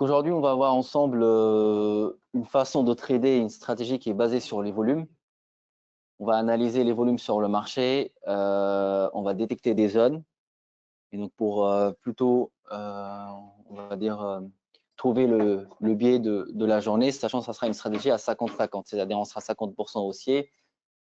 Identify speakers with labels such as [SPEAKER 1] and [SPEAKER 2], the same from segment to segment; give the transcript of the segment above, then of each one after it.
[SPEAKER 1] aujourd'hui, on va voir ensemble une façon de trader, une stratégie qui est basée sur les volumes. On va analyser les volumes sur le marché, on va détecter des zones. Et donc, pour plutôt, on va dire, trouver le biais de la journée, sachant que ça sera une stratégie à 50-50, c'est-à-dire on sera 50% haussier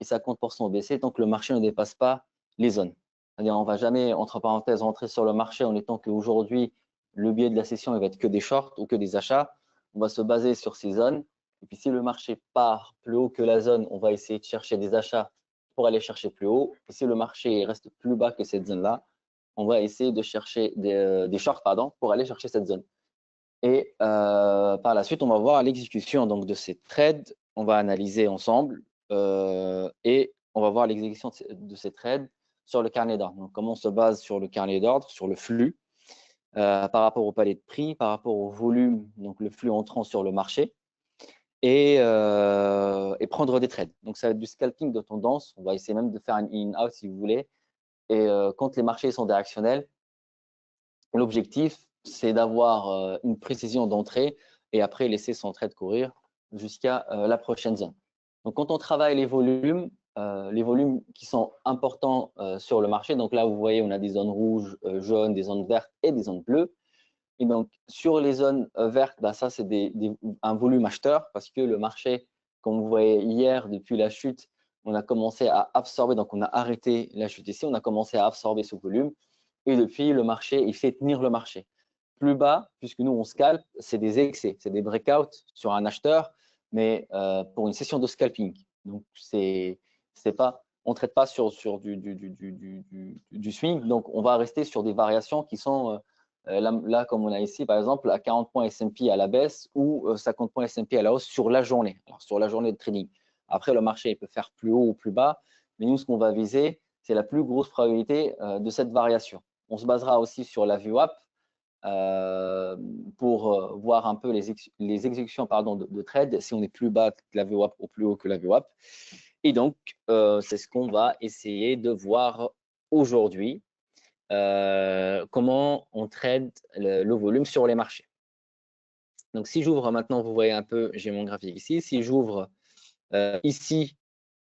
[SPEAKER 1] et 50% baissier, tant que le marché ne dépasse pas les zones. C'est-à-dire on ne va jamais, entre parenthèses, rentrer sur le marché en étant qu'aujourd'hui, le biais de la session il va être que des shorts ou que des achats. On va se baser sur ces zones. Et puis, si le marché part plus haut que la zone, on va essayer de chercher des achats pour aller chercher plus haut. Et si le marché reste plus bas que cette zone-là, on va essayer de chercher des shorts pour aller chercher cette zone. Et par la suite, on va voir l'exécution donc de ces trades. On va analyser ensemble et on va voir l'exécution de ces trades sur le carnet d'ordre. Donc, comment on se base sur le carnet d'ordre, sur le flux, par rapport au palier de prix, par rapport au volume, donc le flux entrant sur le marché, et prendre des trades. Donc, ça va être du scalping de tendance. On va essayer même de faire un in-out si vous voulez. Et quand les marchés sont directionnels, l'objectif, c'est d'avoir une précision d'entrée et après laisser son trade courir jusqu'à la prochaine zone. Donc, quand on travaille les volumes qui sont importants sur le marché, donc là, vous voyez, on a des zones rouges, jaunes, des zones vertes et des zones bleues. Et donc, sur les zones vertes, bah, ça, c'est un volume acheteur parce que le marché, comme vous voyez hier, depuis la chute, on a commencé à absorber, donc on a arrêté la chute ici, on a commencé à absorber ce volume. Et depuis, le marché, il fait tenir le marché. Plus bas, puisque nous, on scalpe, c'est des excès, c'est des breakouts sur un acheteur, mais pour une session de scalping. Donc, on ne traite pas sur du swing, donc on va rester sur des variations qui sont là, comme on a ici, par exemple, à 40 points S&P à la baisse ou 50 points S&P à la hausse sur la journée, alors, sur la journée de trading. Après, le marché il peut faire plus haut ou plus bas, mais nous, ce qu'on va viser, c'est la plus grosse probabilité de cette variation. On se basera aussi sur la VWAP pour voir un peu les exécutions de trade, si on est plus bas que la VWAP ou plus haut que la VWAP. Et donc, c'est ce qu'on va essayer de voir aujourd'hui. Comment on trade le volume sur les marchés. Donc, si j'ouvre maintenant, vous voyez un peu, j'ai mon graphique ici. Si j'ouvre ici,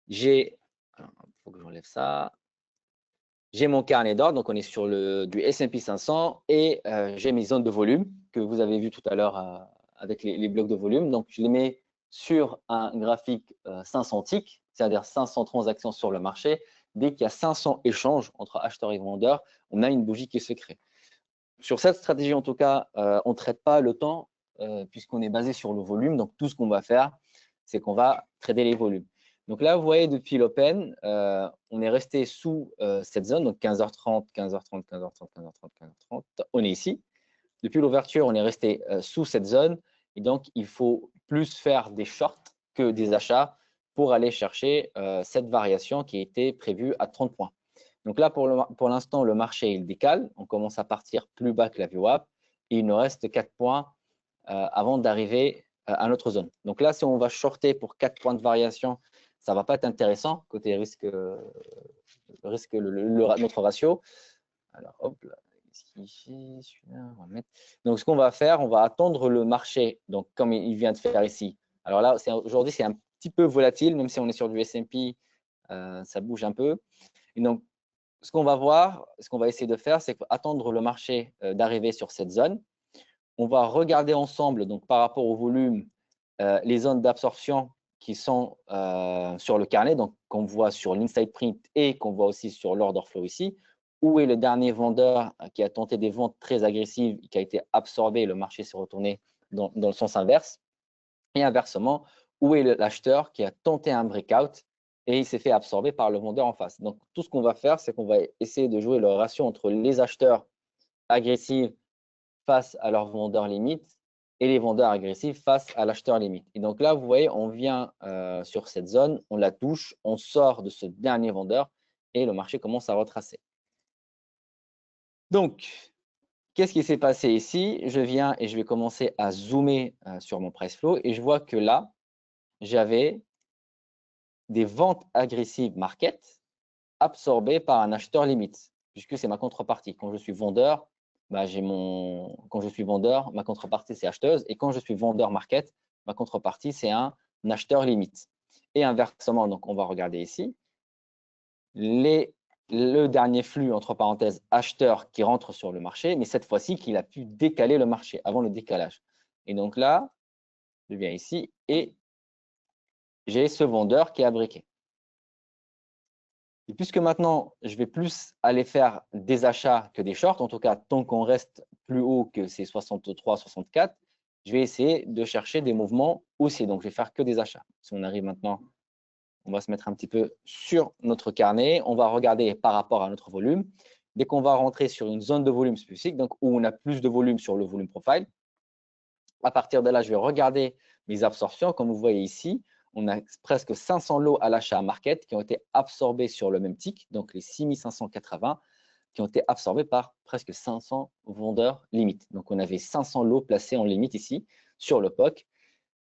[SPEAKER 1] j'ai, il faut que j'enlève ça. J'ai mon carnet d'ordre, donc on est sur du S&P 500 et j'ai mes zones de volume que vous avez vu tout à l'heure avec les blocs de volume. Donc, je les mets sur un graphique 500 ticks, c'est-à-dire 500 transactions sur le marché. Dès qu'il y a 500 échanges entre acheteurs et vendeurs, on a une bougie qui se crée. Sur cette stratégie, en tout cas, on ne traite pas le temps puisqu'on est basé sur le volume. Donc, tout ce qu'on va faire, c'est qu'on va trader les volumes. Donc là, vous voyez, depuis l'open, on est resté sous cette zone, donc 15h30, 15h30, 15h30, 15h30, 15h30. On est ici. Depuis l'ouverture, on est resté sous cette zone. Et donc, il faut plus faire des shorts que des achats pour aller chercher cette variation qui était prévue à 30 points. Donc là, pour l'instant, le marché, il décale. On commence à partir plus bas que la VWAP. Et il nous reste 4 points avant d'arriver à notre zone. Donc là, si on va shorter pour 4 points de variation, ça ne va pas être intéressant côté risque, notre ratio. Alors, hop là. Donc, ce qu'on va faire, on va attendre le marché, donc comme il vient de faire ici. Alors là, aujourd'hui, c'est un petit peu volatile, même si on est sur du S&P, ça bouge un peu. Et donc, ce qu'on va voir, ce qu'on va essayer de faire, c'est attendre le marché d'arriver sur cette zone. On va regarder ensemble, donc par rapport au volume, les zones d'absorption qui sont sur le carnet, donc qu'on voit sur l'inside print et qu'on voit aussi sur l'order flow ici. Où est le dernier vendeur qui a tenté des ventes très agressives, qui a été absorbé, le marché s'est retourné dans le sens inverse. Et inversement, où est l'acheteur qui a tenté un breakout et il s'est fait absorber par le vendeur en face. Donc, tout ce qu'on va faire, c'est qu'on va essayer de jouer le ratio entre les acheteurs agressifs face à leur vendeur limite et les vendeurs agressifs face à l'acheteur limite. Et donc là, vous voyez, on vient sur cette zone, on la touche, on sort de ce dernier vendeur et le marché commence à retracer. Donc, qu'est-ce qui s'est passé ici? Je viens et je vais commencer à zoomer sur mon price flow et je vois que là, j'avais des ventes agressives market absorbées par un acheteur limite, puisque c'est ma contrepartie. Quand je suis vendeur, bah, quand je suis vendeur, ma contrepartie, c'est acheteuse. Et quand je suis vendeur market, ma contrepartie, c'est un acheteur limite. Et inversement, donc on va regarder ici, le dernier flux, entre parenthèses, acheteur qui rentre sur le marché, mais cette fois-ci, qu'il a pu décaler le marché avant le décalage. Et donc là, je viens ici et j'ai ce vendeur qui est briqué. Et puisque maintenant, je vais plus aller faire des achats que des shorts, en tout cas, tant qu'on reste plus haut que ces 63, 64, je vais essayer de chercher des mouvements haussiers. Donc, je vais faire que des achats. Si on arrive maintenant, on va se mettre un petit peu sur notre carnet. On va regarder par rapport à notre volume. Dès qu'on va rentrer sur une zone de volume spécifique, donc où on a plus de volume sur le volume profile, à partir de là, je vais regarder mes absorptions. Comme vous voyez ici, on a presque 500 lots à l'achat à market qui ont été absorbés sur le même tick, donc les 6580 qui ont été absorbés par presque 500 vendeurs limite. Donc, on avait 500 lots placés en limite ici sur le POC.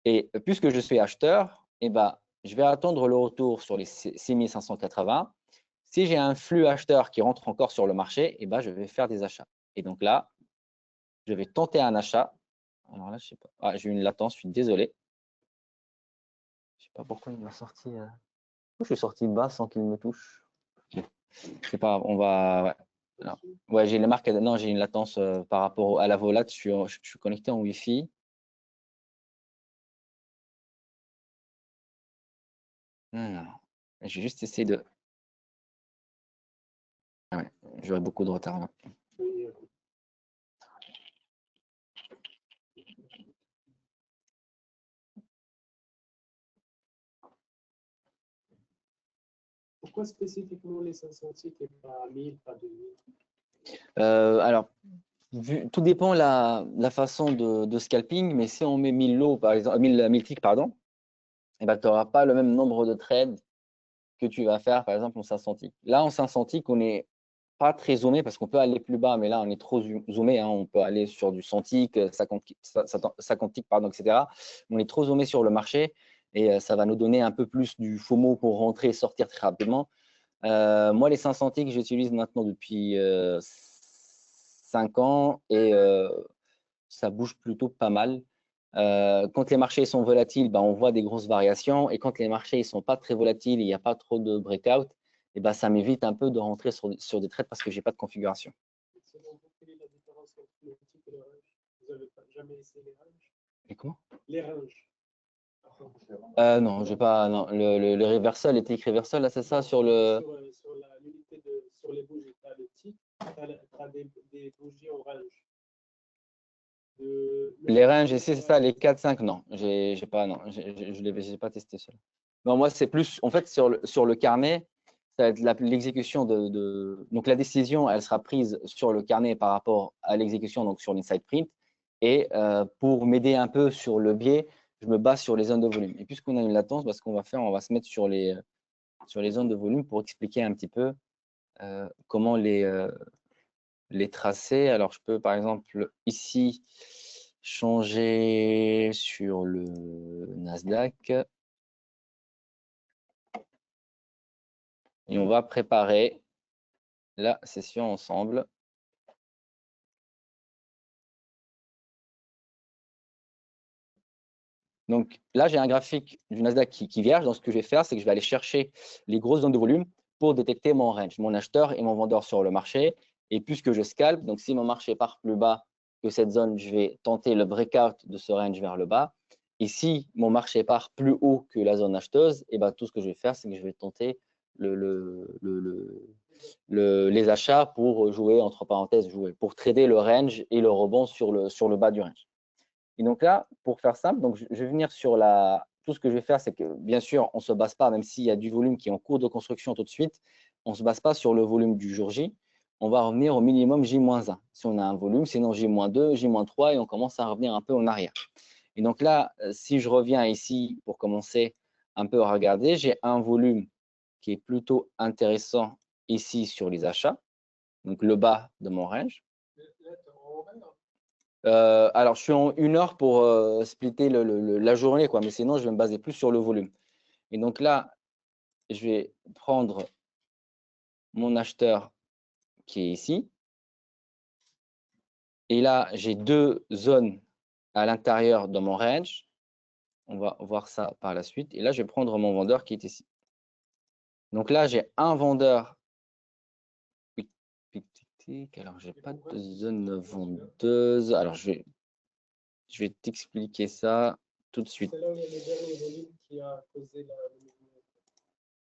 [SPEAKER 1] Et puisque je suis acheteur, eh ben, je vais attendre le retour sur les 6580. Si j'ai un flux acheteur qui rentre encore sur le marché, eh ben, je vais faire des achats. Et donc là, je vais tenter un achat. Alors là, je sais pas. Ah, j'ai eu une latence, je suis désolé. Je sais pas pourquoi il m'a sorti. Je suis sorti bas sans qu'il me touche. C'est pas grave, on va. Ouais, ouais, j'ai les marques. Non, j'ai une latence par rapport à la volate. Je suis connecté en Wi-Fi. Alors, j'ai juste essayé de. Ah ouais, j'aurais beaucoup de retard là.
[SPEAKER 2] Pourquoi spécifiquement les 500 titres et pas 1000, pas 2000?
[SPEAKER 1] Alors, tout dépend la façon de scalping, mais si on met 1000 lots, par exemple, 1000 ticks, pardon, eh ben, tu n'auras pas le même nombre de trades que tu vas faire, par exemple, en 500 ticks. Là, en 500 ticks, on n'est pas très zoomé parce qu'on peut aller plus bas, mais là, on est trop zoomé. Hein, on peut aller sur du 100 ticks, 50 ticks, pardon, etc. On est trop zoomé sur le marché et ça va nous donner un peu plus du FOMO pour rentrer et sortir très rapidement. Moi, les 500 ticks, j'utilise maintenant depuis 5 ans et ça bouge plutôt pas mal. Quand les marchés sont volatiles, ben, on voit des grosses variations. Et quand les marchés ne sont pas très volatiles, il n'y a pas trop de breakout, et ben, ça m'évite un peu de rentrer sur des trades parce que je n'ai pas de configuration.
[SPEAKER 2] Selon vous, quelle est la différence entre le tick et le range? Vous n'avez jamais essayé les ranges?
[SPEAKER 1] Et comment?
[SPEAKER 2] Les ranges.
[SPEAKER 1] Non, j'ai pas. Non. Le reversal, les tick reversal, là, c'est ça sur le.
[SPEAKER 2] Sur l'unité sur les bougies, tu as le tick, tu as des bougies en range.
[SPEAKER 1] Les ranges ici, c'est ça, les 4, 5, non. J'ai pas, non, je n'ai pas testé ça. Non, moi, c'est plus, en fait, sur le carnet, ça va être l'exécution donc, la décision, elle sera prise sur le carnet par rapport à l'exécution, donc sur l'inside print. Et pour m'aider un peu sur le biais, je me base sur les zones de volume. Et puisqu'on a une latence, ce qu'on va faire, on va se mettre sur les zones de volume pour expliquer un petit peu comment les tracer. Alors, je peux, par exemple, ici, changer sur le Nasdaq. Et on va préparer la session ensemble. Donc là, j'ai un graphique du Nasdaq qui vierge. Donc, ce que je vais faire, c'est que je vais aller chercher les grosses zones de volume pour détecter mon range, mon acheteur et mon vendeur sur le marché. Et puisque je scalpe, donc si mon marché part plus bas que cette zone, je vais tenter le breakout de ce range vers le bas. Et si mon marché part plus haut que la zone acheteuse, et ben, tout ce que je vais faire, c'est que je vais tenter les achats pour jouer, entre parenthèses, pour trader le range et le rebond sur le bas du range. Et donc là, pour faire simple, donc je vais venir sur tout ce que je vais faire, c'est que bien sûr, on ne se base pas, même s'il y a du volume qui est en cours de construction tout de suite, on ne se base pas sur le volume du jour J. On va revenir au minimum J-1 si on a un volume, sinon J-2, J-3 et on commence à revenir un peu en arrière. Et donc là, si je reviens ici pour commencer un peu à regarder, j'ai un volume qui est plutôt intéressant ici sur les achats, donc le bas de mon range. Alors, je suis en 1 heure pour splitter la journée, quoi, mais sinon, je vais me baser plus sur le volume. Et donc là, je vais prendre mon acheteur qui est ici. Et là, j'ai deux zones à l'intérieur de mon range. On va voir ça par la suite. Et là, je vais prendre mon vendeur qui est ici. Donc là, j'ai un vendeur. Alors, je n'ai pas de zone vendeuse. Alors, je vais t'expliquer ça tout de suite.
[SPEAKER 2] C'est là où il y a le dernier volume qui a causé le mouvement.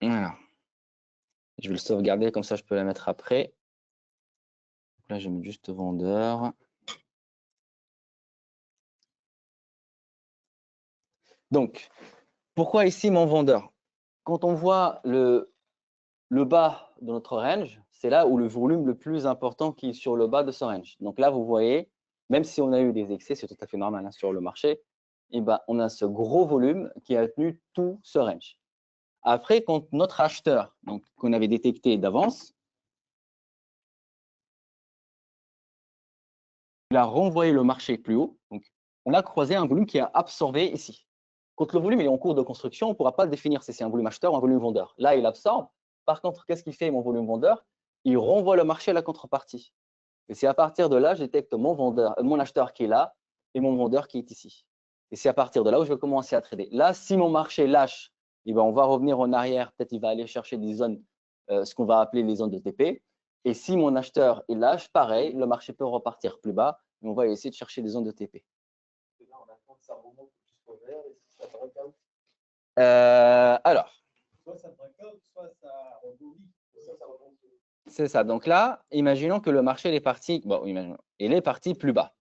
[SPEAKER 1] Voilà. Je vais le sauvegarder, comme ça je peux la mettre après. Là, je mets juste vendeur. Donc, pourquoi ici mon vendeur? Quand on voit le bas de notre range, c'est là où le volume le plus important qui est sur le bas de ce range. Donc là, vous voyez, même si on a eu des excès, c'est tout à fait normal hein, sur le marché, et ben, on a ce gros volume qui a tenu tout ce range. Après, quand notre acheteur, qu'on avait détecté d'avance, il a renvoyé le marché plus haut, donc on a croisé un volume qui a absorbé ici. Quand le volume est en cours de construction, on ne pourra pas le définir si c'est un volume acheteur ou un volume vendeur. Là, il absorbe. Par contre, qu'est-ce qu'il fait mon volume vendeur? Il renvoie le marché à la contrepartie. Et c'est à partir de là, je détecte mon acheteur qui est là et mon vendeur qui est ici. Et c'est à partir de là où je vais commencer à trader. Là, si mon marché lâche, eh ben, on va revenir en arrière. Peut-être il va aller chercher des zones, ce qu'on va appeler les zones de TP. Et si mon acheteur il lâche, pareil, le marché peut repartir plus bas. Et on va essayer de chercher des zones de TP. Alors,
[SPEAKER 2] Soit ça break-out, soit ça rebondit.
[SPEAKER 1] c'est ça. Donc là, imaginons que le marché est parti, bon, imaginons, il est parti plus bas.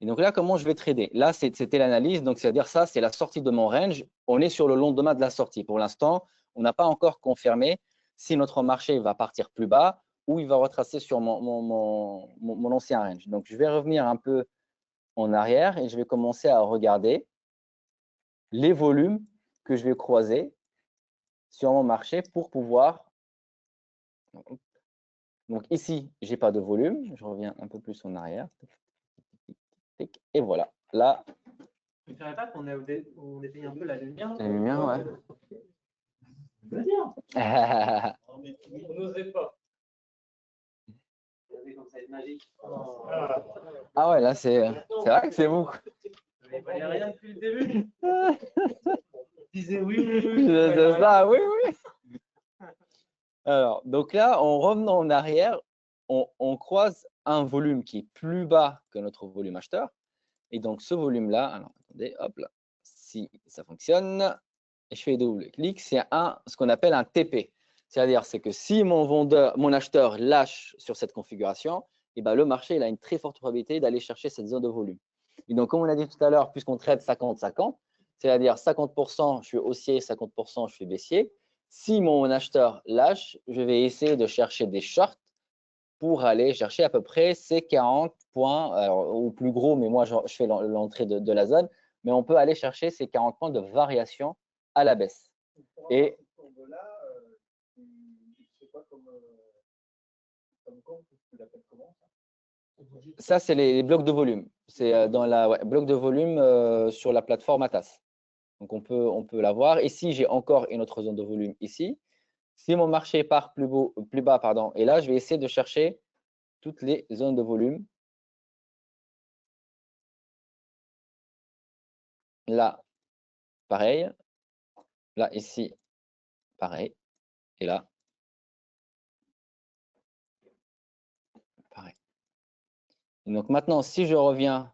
[SPEAKER 1] Et donc là, comment je vais trader? Là, c'était l'analyse. Donc, c'est-à-dire ça, c'est la sortie de mon range. On est sur le lendemain de la sortie. Pour l'instant, on n'a pas encore confirmé si notre marché va partir plus bas ou il va retracer sur mon ancien range. Donc, je vais revenir un peu en arrière et je vais commencer à regarder les volumes que je vais croiser sur mon marché pour pouvoir… Donc ici, je n'ai pas de volume. Je reviens un peu plus en arrière. Et voilà. Là,
[SPEAKER 2] Je ne dirais pas qu'on éteint un peu la lumière.
[SPEAKER 1] la lumière, ouais.
[SPEAKER 2] On peut dire.
[SPEAKER 1] Ah
[SPEAKER 2] On n'osait pas. Comme ça, être magique.
[SPEAKER 1] ouais, là, c'est vrai que c'est vous.
[SPEAKER 2] Il n'y avait rien depuis le début. Il disait oui, oui, oui.
[SPEAKER 1] C'est ça, oui, oui. Alors, donc là, en revenant en arrière, on croise un volume qui est plus bas que notre volume acheteur. Et donc, ce volume-là, alors attendez, hop là, si ça fonctionne, et je fais double-clic, c'est ce qu'on appelle un TP. C'est-à-dire, c'est que si mon acheteur lâche sur cette configuration, et ben, le marché il a une très forte probabilité d'aller chercher cette zone de volume. Et donc, comme on a dit tout à l'heure, puisqu'on traite 50-50, c'est-à-dire 50% je suis haussier, 50% je suis baissier, si mon acheteur lâche, je vais essayer de chercher des shorts pour aller chercher à peu près ces 40 points, alors, au plus gros, mais moi je fais l'entrée de la zone, mais on peut aller chercher ces 40 points de variation à la baisse. Et ça, c'est les blocs de volume. C'est dans la bloc de volume sur la plateforme Atas. Donc, on peut l'avoir. Ici, j'ai encore une autre zone de volume ici. Si mon marché part plus bas, pardon, et là, je vais essayer de chercher toutes les zones de volume. Là, pareil. Là, ici, pareil. Et là, pareil. Et donc maintenant, si je reviens…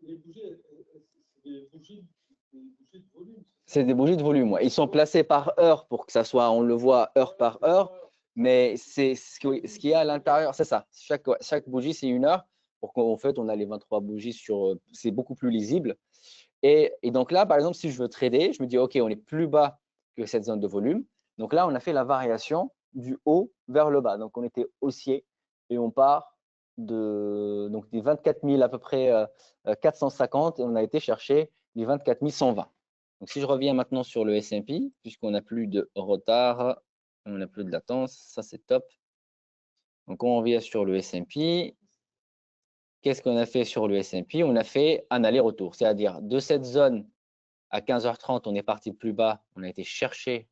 [SPEAKER 2] Les bougies, c'est des bougies de volume.
[SPEAKER 1] C'est des bougies de volume. Ouais. Ils sont placés par heure pour que ça soit, on le voit heure par heure. Mais c'est ce qui est à l'intérieur, c'est ça. Chaque bougie, c'est une heure. Pour qu'en fait, on a les 23 bougies sur… C'est beaucoup plus lisible. Et donc là, par exemple, si je veux trader, je me dis, OK, on est plus bas que cette zone de volume. Donc là, on a fait la variation du haut vers le bas. Donc, on était haussier et on part donc des 24 000 à peu près 450 et on a été chercher les 24 120. Donc, si je reviens maintenant sur le S&P, puisqu'on n'a plus de retard, on n'a plus de latence, ça c'est top. Donc, on revient sur le S&P. Qu'est-ce qu'on a fait sur le S&P? On a fait un aller-retour, c'est-à-dire de cette zone à 15h30, on est parti plus bas, on a été chercher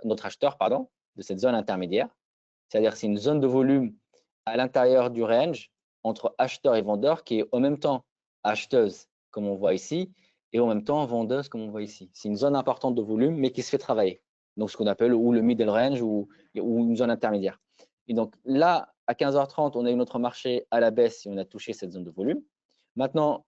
[SPEAKER 1] notre acheteur de cette zone intermédiaire. C'est-à-dire c'est une zone de volume à l'intérieur du range entre acheteur et vendeur qui est en même temps acheteuse, comme on voit ici, et en même temps vendeuse, comme on voit ici. C'est une zone importante de volume, mais qui se fait travailler. Donc, ce qu'on appelle ou le middle range ou une zone intermédiaire. Et donc, là, à 15h30, on a eu notre marché à la baisse et on a touché cette zone de volume. Maintenant,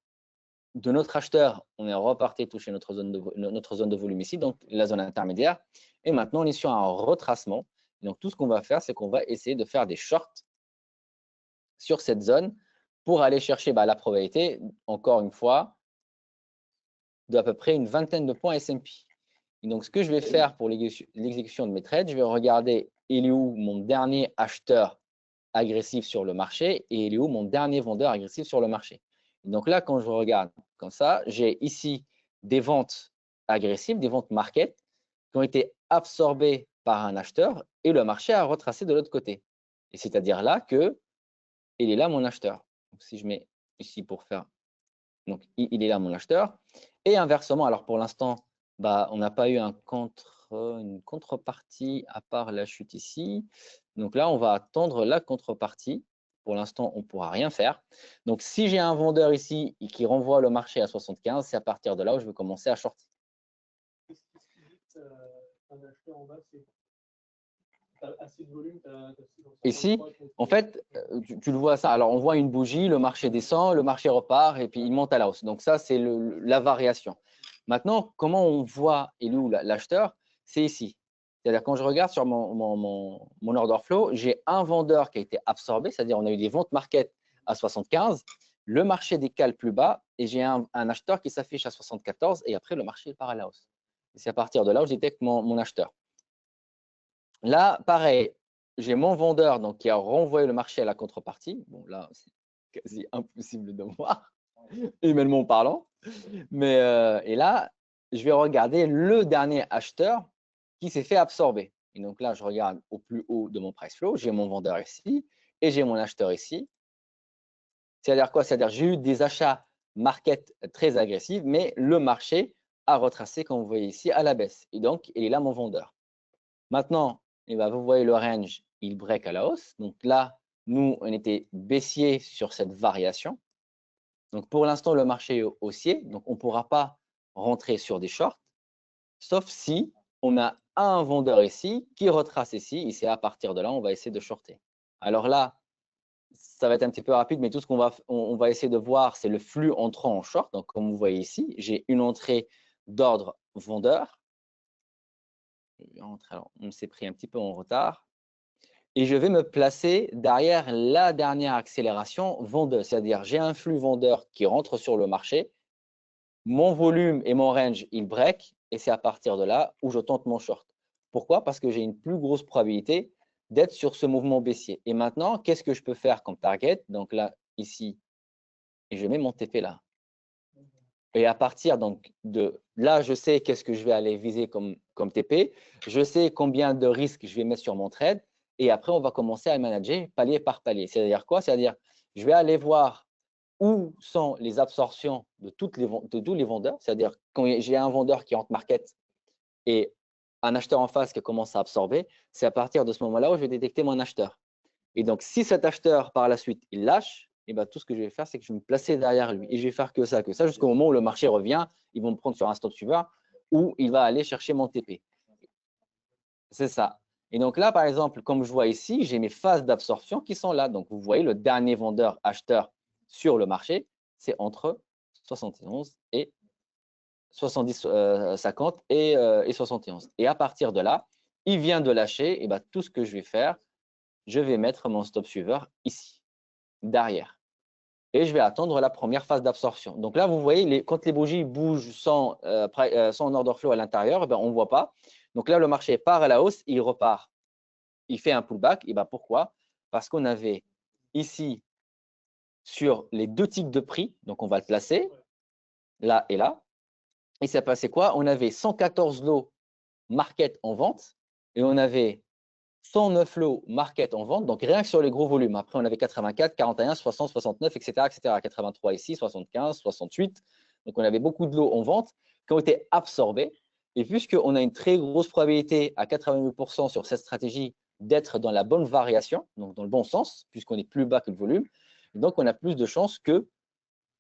[SPEAKER 1] de notre acheteur, on est reparti toucher notre zone de volume ici, donc la zone intermédiaire. Et maintenant, on est sur un retracement. Donc, tout ce qu'on va faire, c'est qu'on va essayer de faire des shorts sur cette zone pour aller chercher la probabilité, encore une fois, d'à peu près une vingtaine de points S&P. Et donc, ce que je vais faire pour l'exécution de mes trades, je vais regarder il est où mon dernier acheteur agressif sur le marché et il est où mon dernier vendeur agressif sur le marché. Et donc là, quand je regarde comme ça, j'ai ici des ventes agressives, des ventes market qui ont été absorbées par un acheteur et le marché a retracé de l'autre côté. Et c'est-à-dire là que il est là mon acheteur. Donc, si je mets ici pour faire, donc il est là mon acheteur. Et inversement, alors pour l'instant, on n'a pas eu une contrepartie à part la chute ici. Donc là, on va attendre la contrepartie. Pour l'instant, on ne pourra rien faire. Donc, si j'ai un vendeur ici et qui renvoie le marché à 75, c'est à partir de là où je vais commencer à shorter.
[SPEAKER 2] Un acheteur en bas, c'est assez de volume.
[SPEAKER 1] Ici, en fait, tu le vois ça. Alors, on voit une bougie, le marché descend, le marché repart et puis il monte à la hausse. Donc, ça, c'est la variation. Maintenant, comment on voit il est où l'acheteur? C'est ici. C'est-à-dire, quand je regarde sur mon order flow, j'ai un vendeur qui a été absorbé, c'est-à-dire on a eu des ventes market à 75, le marché décale plus bas et j'ai un acheteur qui s'affiche à 74 et après, le marché part à la hausse. C'est à partir de là où je détecte mon acheteur. Là, pareil, j'ai mon vendeur donc, qui a renvoyé le marché à la contrepartie. Bon, là, c'est quasi impossible de voir, humainement parlant. Mais, et là, je vais regarder le dernier acheteur qui s'est fait absorber. Et donc là, je regarde au plus haut de mon price flow, j'ai mon vendeur ici et j'ai mon acheteur ici. C'est-à-dire quoi? C'est-à-dire j'ai eu des achats market très agressifs, mais le marché a retracé, comme vous voyez ici, à la baisse. Et donc, il est là mon vendeur. Maintenant, vous voyez le range, il break à la hausse. Donc là, nous, on était baissier sur cette variation. Donc pour l'instant, le marché est haussier. Donc on ne pourra pas rentrer sur des shorts, sauf si on a un vendeur ici qui retrace ici. Et c'est à partir de là, on va essayer de shorter. Alors là, ça va être un petit peu rapide, mais tout ce qu'on va essayer de voir, c'est le flux entrant en short. Donc comme vous voyez ici, j'ai une entrée d'ordre vendeur. Alors, on s'est pris un petit peu en retard. Et je vais me placer derrière la dernière accélération vendeuse. C'est-à-dire, j'ai un flux vendeur qui rentre sur le marché. Mon volume et mon range, ils break. Et c'est à partir de là où je tente mon short. Pourquoi? Parce que j'ai une plus grosse probabilité d'être sur ce mouvement baissier. Et maintenant, qu'est-ce que je peux faire comme target? Donc là, ici, et je mets mon TP là. Et à partir donc de là, je sais qu'est-ce que je vais aller viser comme TP. Je sais combien de risques je vais mettre sur mon trade. Et après, on va commencer à manager palier par palier. C'est-à-dire quoi? C'est-à-dire, je vais aller voir où sont les absorptions de tous les vendeurs. C'est-à-dire, quand j'ai un vendeur qui entre market et un acheteur en face qui commence à absorber, c'est à partir de ce moment-là où je vais détecter mon acheteur. Et donc, si cet acheteur, par la suite, il lâche, et tout ce que je vais faire, c'est que je vais me placer derrière lui. Et je vais faire que ça, jusqu'au moment où le marché revient. Ils vont me prendre sur un stop suivant où il va aller chercher mon TP. C'est ça. Et donc là, par exemple, comme je vois ici, j'ai mes phases d'absorption qui sont là. Donc, vous voyez, le dernier vendeur acheteur sur le marché, c'est entre 71 et 70, 50 et 71. Et à partir de là, il vient de lâcher. Et tout ce que je vais faire, je vais mettre mon stop suiveur ici, derrière. Et je vais attendre la première phase d'absorption. Donc là, vous voyez, quand les bougies bougent sans order flow à l'intérieur, on ne voit pas. Donc là, le marché part à la hausse, il repart. Il fait un pullback. Et pourquoi? Parce qu'on avait ici, sur les deux tics de prix, donc on va le placer, là et là. Et ça passait quoi? On avait 114 lots market en vente et on avait 109 lots market en vente, donc rien que sur les gros volumes. Après, on avait 84, 41, 60, 69, etc., etc. 83 ici, 75, 68. Donc, on avait beaucoup de lots en vente qui ont été absorbés. Et puisqu'on a une très grosse probabilité à 88% sur cette stratégie d'être dans la bonne variation, donc dans le bon sens, puisqu'on est plus bas que le volume, Donc, on a plus de chances que,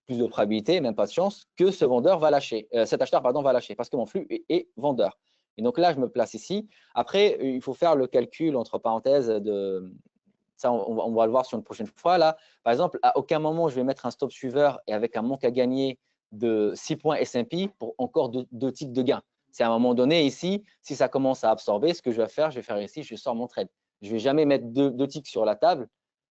[SPEAKER 1] plus de probabilité, même pas de chance, que ce vendeur va lâcher, cet acheteur pardon, va lâcher parce que mon flux est vendeur. Et donc là, je me place ici. Après, il faut faire le calcul entre parenthèses de ça, on va le voir sur une prochaine fois. Là, par exemple, à aucun moment, je vais mettre un stop suiveur et avec un manque à gagner de 6 points S&P pour encore 2 ticks de gain. C'est à un moment donné ici, si ça commence à absorber, ce que je vais faire ici, je sors mon trade. Je ne vais jamais mettre deux ticks sur la table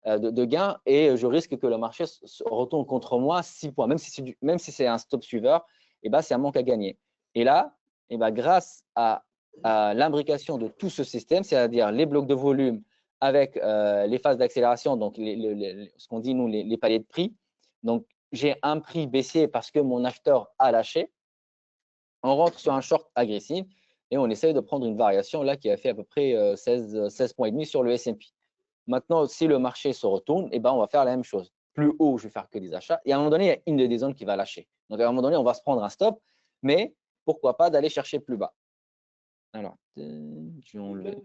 [SPEAKER 1] de gain et je risque que le marché se retourne contre moi 6 points. Même si c'est un stop suiveur, eh ben, c'est un manque à gagner. Et là, eh ben, grâce à l'imbrication de tout ce système, c'est-à-dire les blocs de volume avec les phases d'accélération, donc ce qu'on dit nous, les paliers de prix. Donc, j'ai un prix baissier parce que mon acheteur a lâché. On rentre sur un short agressif et on essaye de prendre une variation là qui a fait à peu près 16 points et demi sur le S&P. Maintenant, si le marché se retourne, eh ben, on va faire la même chose. Plus haut, je vais faire que des achats. Et à un moment donné, il y a une des zones qui va lâcher. Donc, à un moment donné, on va se prendre un stop, mais pourquoi pas d'aller chercher plus bas. Alors, je vais enlever.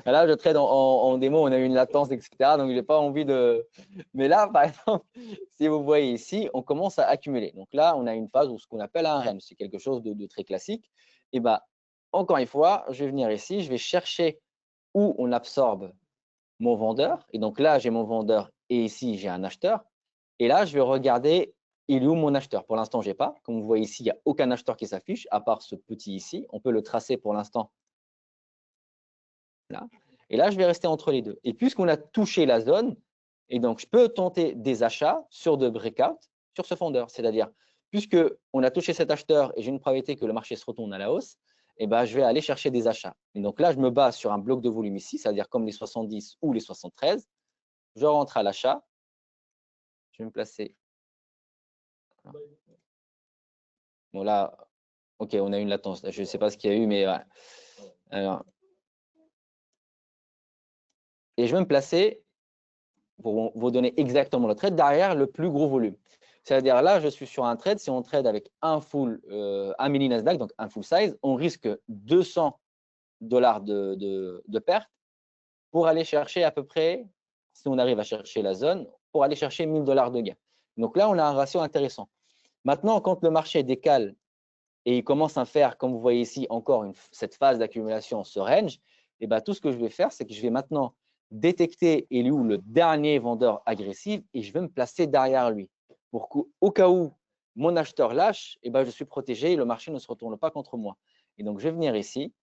[SPEAKER 1] Là, je trade en démo, on a eu une latence, etc. Donc, je n'ai pas envie de… Mais là, par exemple, si vous voyez ici, on commence à accumuler. Donc là, on a une phase où ce qu'on appelle un range. C'est quelque chose de très classique. Et bien, encore une fois, je vais venir ici, je vais chercher où on absorbe mon vendeur. Et donc là, j'ai mon vendeur et ici, j'ai un acheteur. Et là, je vais regarder, il est où mon acheteur? Pour l'instant, je n'ai pas. Comme vous voyez ici, il n'y a aucun acheteur qui s'affiche, à part ce petit ici. On peut le tracer pour l'instant. Là. Et là, je vais rester entre les deux. Et puisqu'on a touché la zone, et donc je peux tenter des achats sur de breakout sur ce vendeur. C'est-à-dire, puisqu'on a touché cet acheteur et j'ai une probabilité que le marché se retourne à la hausse, eh ben, je vais aller chercher des achats. Et donc là, je me base sur un bloc de volume ici, c'est-à-dire comme les 70 ou les 73. Je rentre à l'achat. Je vais me placer. Bon, là, OK, on a une latence. Je ne sais pas ce qu'il y a eu, mais voilà. Alors, et je vais me placer pour vous donner exactement le trade derrière le plus gros volume. C'est-à-dire là, je suis sur un trade. Si on trade avec un mini Nasdaq, donc un full size, on risque $200 de perte pour aller chercher à peu près, si on arrive à chercher la zone, pour aller chercher $1000 de gain. Donc là, on a un ratio intéressant. Maintenant, quand le marché décale et il commence à faire, comme vous voyez ici, encore cette phase d'accumulation, ce range, et ben, tout ce que je vais faire, c'est que je vais maintenant détecter il est où le dernier vendeur agressif et je vais me placer derrière lui. Pour qu'au cas où mon acheteur lâche, et ben, je suis protégé et le marché ne se retourne pas contre moi. Et donc, je vais venir ici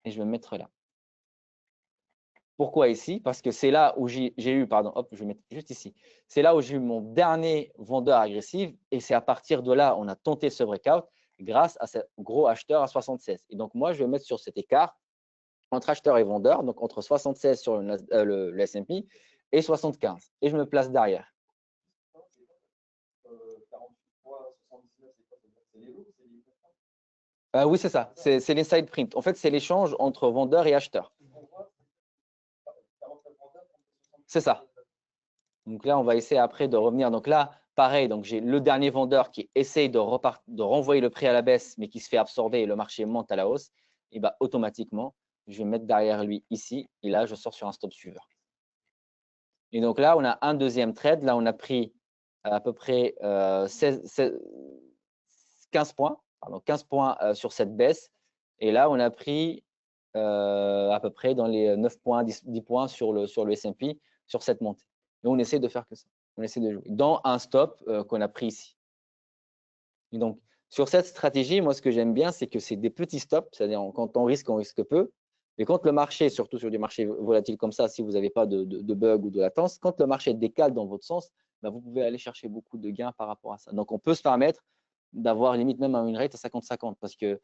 [SPEAKER 1] et je vais me mettre là. Pourquoi ici? Parce que c'est là où j'ai eu, pardon, hop, je vais mettre juste ici. C'est là où j'ai eu mon dernier vendeur agressif et c'est à partir de là, on a tenté ce breakout grâce à ce gros acheteur à 76. Et donc, moi, je vais mettre sur cet écart entre acheteur et vendeur, donc entre 76 sur le S&P et 75. Et je me place derrière. Oui, c'est ça. C'est l'inside print. En fait, c'est l'échange entre vendeur et acheteur. C'est ça. Donc là, on va essayer après de revenir. Donc là, pareil, donc j'ai le dernier vendeur qui essaye de renvoyer le prix à la baisse, mais qui se fait absorber et le marché monte à la hausse. Et bah, automatiquement, je vais mettre derrière lui ici. Et là, je sors sur un stop suiveur. Et donc là, on a un deuxième trade. Là, on a pris à peu près 15 points, pardon, 15 points sur cette baisse. Et là, on a pris à peu près dans les 9 points, 10 points sur le S&P, sur cette montée. Et on essaie de faire que ça. On essaie de jouer dans un stop qu'on a pris ici. Et donc, sur cette stratégie, moi, ce que j'aime bien, c'est que c'est des petits stops, c'est-à-dire quand on risque peu. Et quand le marché, surtout sur des marchés volatiles comme ça, si vous n'avez pas de bug ou de latence, quand le marché décale dans votre sens, ben, vous pouvez aller chercher beaucoup de gains par rapport à ça. Donc, on peut se permettre d'avoir limite même un win rate à 50-50 parce que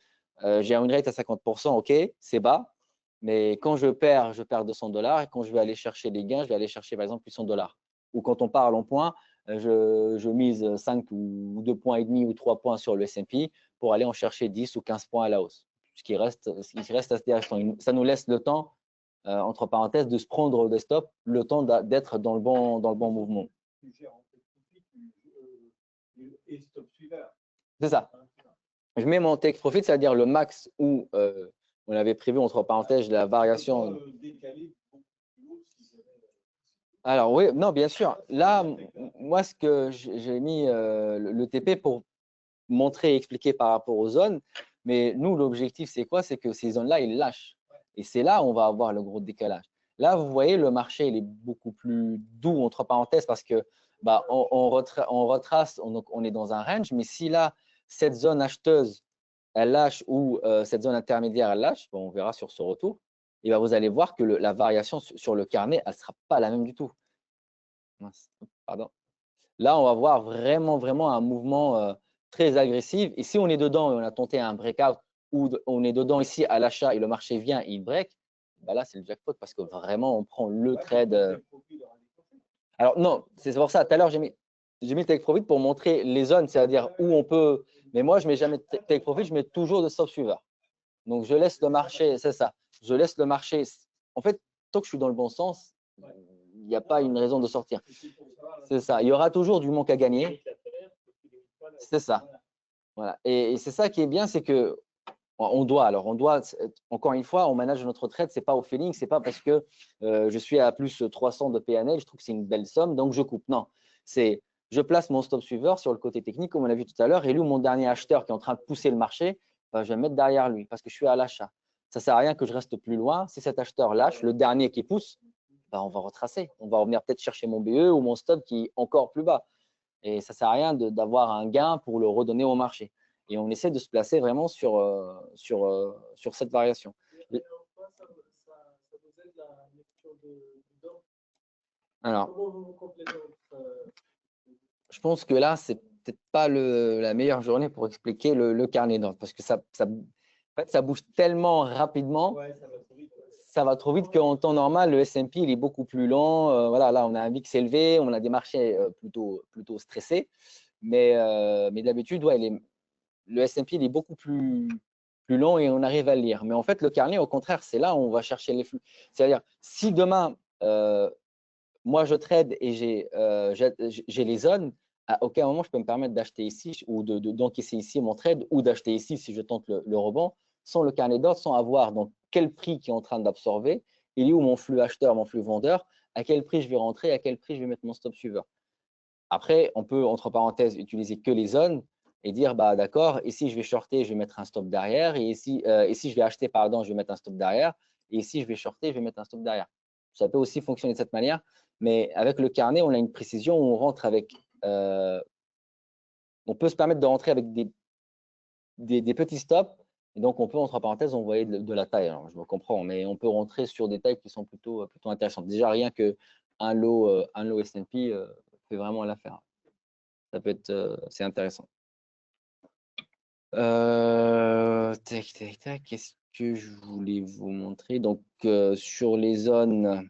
[SPEAKER 1] j'ai un win rate à 50%, OK, c'est bas, mais quand je perds $200 et quand je vais aller chercher des gains, je vais aller chercher par exemple $800. Ou quand on parle en points, je mise 5 ou 2 points et demi ou 3 points sur le S&P pour aller en chercher 10 ou 15 points à la hausse. Ce qui reste assez intéressant. Ça nous laisse le temps, entre parenthèses, de se prendre des stops, le temps d'être dans le bon mouvement. C'est ça. Je mets mon take profit, c'est-à-dire le max où on avait prévu entre parenthèses la variation. Alors oui, non, bien sûr. Là, moi, ce que j'ai mis le TP pour montrer et expliquer par rapport aux zones, mais nous, l'objectif, c'est quoi? C'est que ces zones-là, ils lâchent. Et c'est là où on va avoir le gros décalage. Là, vous voyez, le marché, il est beaucoup plus doux, entre parenthèses, parce que bah, on retrace, on est dans un range, mais si là, cette zone acheteuse, elle lâche ou cette zone intermédiaire, elle lâche, bon, on verra sur ce retour, et ben, vous allez voir que la variation sur le carnet, elle ne sera pas la même du tout. Pardon. Là, on va voir vraiment un mouvement très agressif. Et si on est dedans et on a tenté un breakout ou on est dedans ici à l'achat et le marché vient et il break, bah là, c'est le jackpot parce que vraiment, on prend le trade. Alors non, c'est pour ça, tout à l'heure, j'ai mis le take profit pour montrer les zones, c'est-à-dire où on peut… Mais moi, je ne mets jamais de take profit, je mets toujours de stop suiveur. Donc, je laisse le marché, c'est ça, je laisse le marché. En fait, tant que je suis dans le bon sens, il n'y a pas une raison de sortir. C'est ça. Il y aura toujours du manque à gagner. C'est ça. Voilà. Et c'est ça qui est bien, c'est que on doit, encore une fois, on manage notre trade, c'est pas au feeling, c'est pas parce que je suis à plus 300 de PNL, je trouve que c'est une belle somme, donc je coupe. Non, c'est je place mon stop suiveur sur le côté technique, comme on l'a vu tout à l'heure, et lui, mon dernier acheteur qui est en train de pousser le marché, ben, je vais me mettre derrière lui parce que je suis à l'achat. Ça sert à rien que je reste plus loin. Si cet acheteur lâche, le dernier qui pousse, ben, on va retracer. On va revenir peut-être chercher mon BE ou mon stop qui est encore plus bas. Et ça ne sert à rien d'avoir un gain pour le redonner au marché. Et on essaie de se placer vraiment sur cette variation. Alors, je pense que là, c'est peut-être pas la meilleure journée pour expliquer le carnet d'ordre parce que en fait, ça bouge tellement rapidement. Ça va trop vite qu'en temps normal, le S&P il est beaucoup plus lent. Voilà, là, on a un VIX élevé, on a des marchés plutôt stressés. Mais d'habitude, ouais, le S&P il est beaucoup plus long et on arrive à le lire. Mais en fait, le carnet, au contraire, c'est là où on va chercher les flux. C'est-à-dire, si demain, moi, je trade et j'ai les zones, à aucun moment, je peux me permettre d'acheter ici ou d'encaisser ici mon trade ou d'acheter ici si je tente le rebond sans le carnet d'ordre, sans avoir donc quel prix qui est en train d'absorber, il est où mon flux acheteur, mon flux vendeur, à quel prix je vais rentrer, à quel prix je vais mettre mon stop suiveur. Après, on peut, entre parenthèses, utiliser que les zones et dire, bah, d'accord, ici, je vais shorter, je vais mettre un stop derrière. Et ici, je vais acheter, pardon, je vais mettre un stop derrière. Et ici, je vais shorter, je vais mettre un stop derrière. Ça peut aussi fonctionner de cette manière. Mais avec le carnet, on a une précision où on rentre avec… on peut se permettre de rentrer avec des petits stops. Et donc, on peut, entre parenthèses, envoyer de la taille. Alors, je me comprends, mais on peut rentrer sur des tailles qui sont plutôt intéressantes. Déjà, rien qu'un lot S&P fait vraiment l'affaire. Ça peut être, c'est intéressant. Tac, tac, tac. Qu'est-ce que je voulais vous montrer? Donc, sur les zones…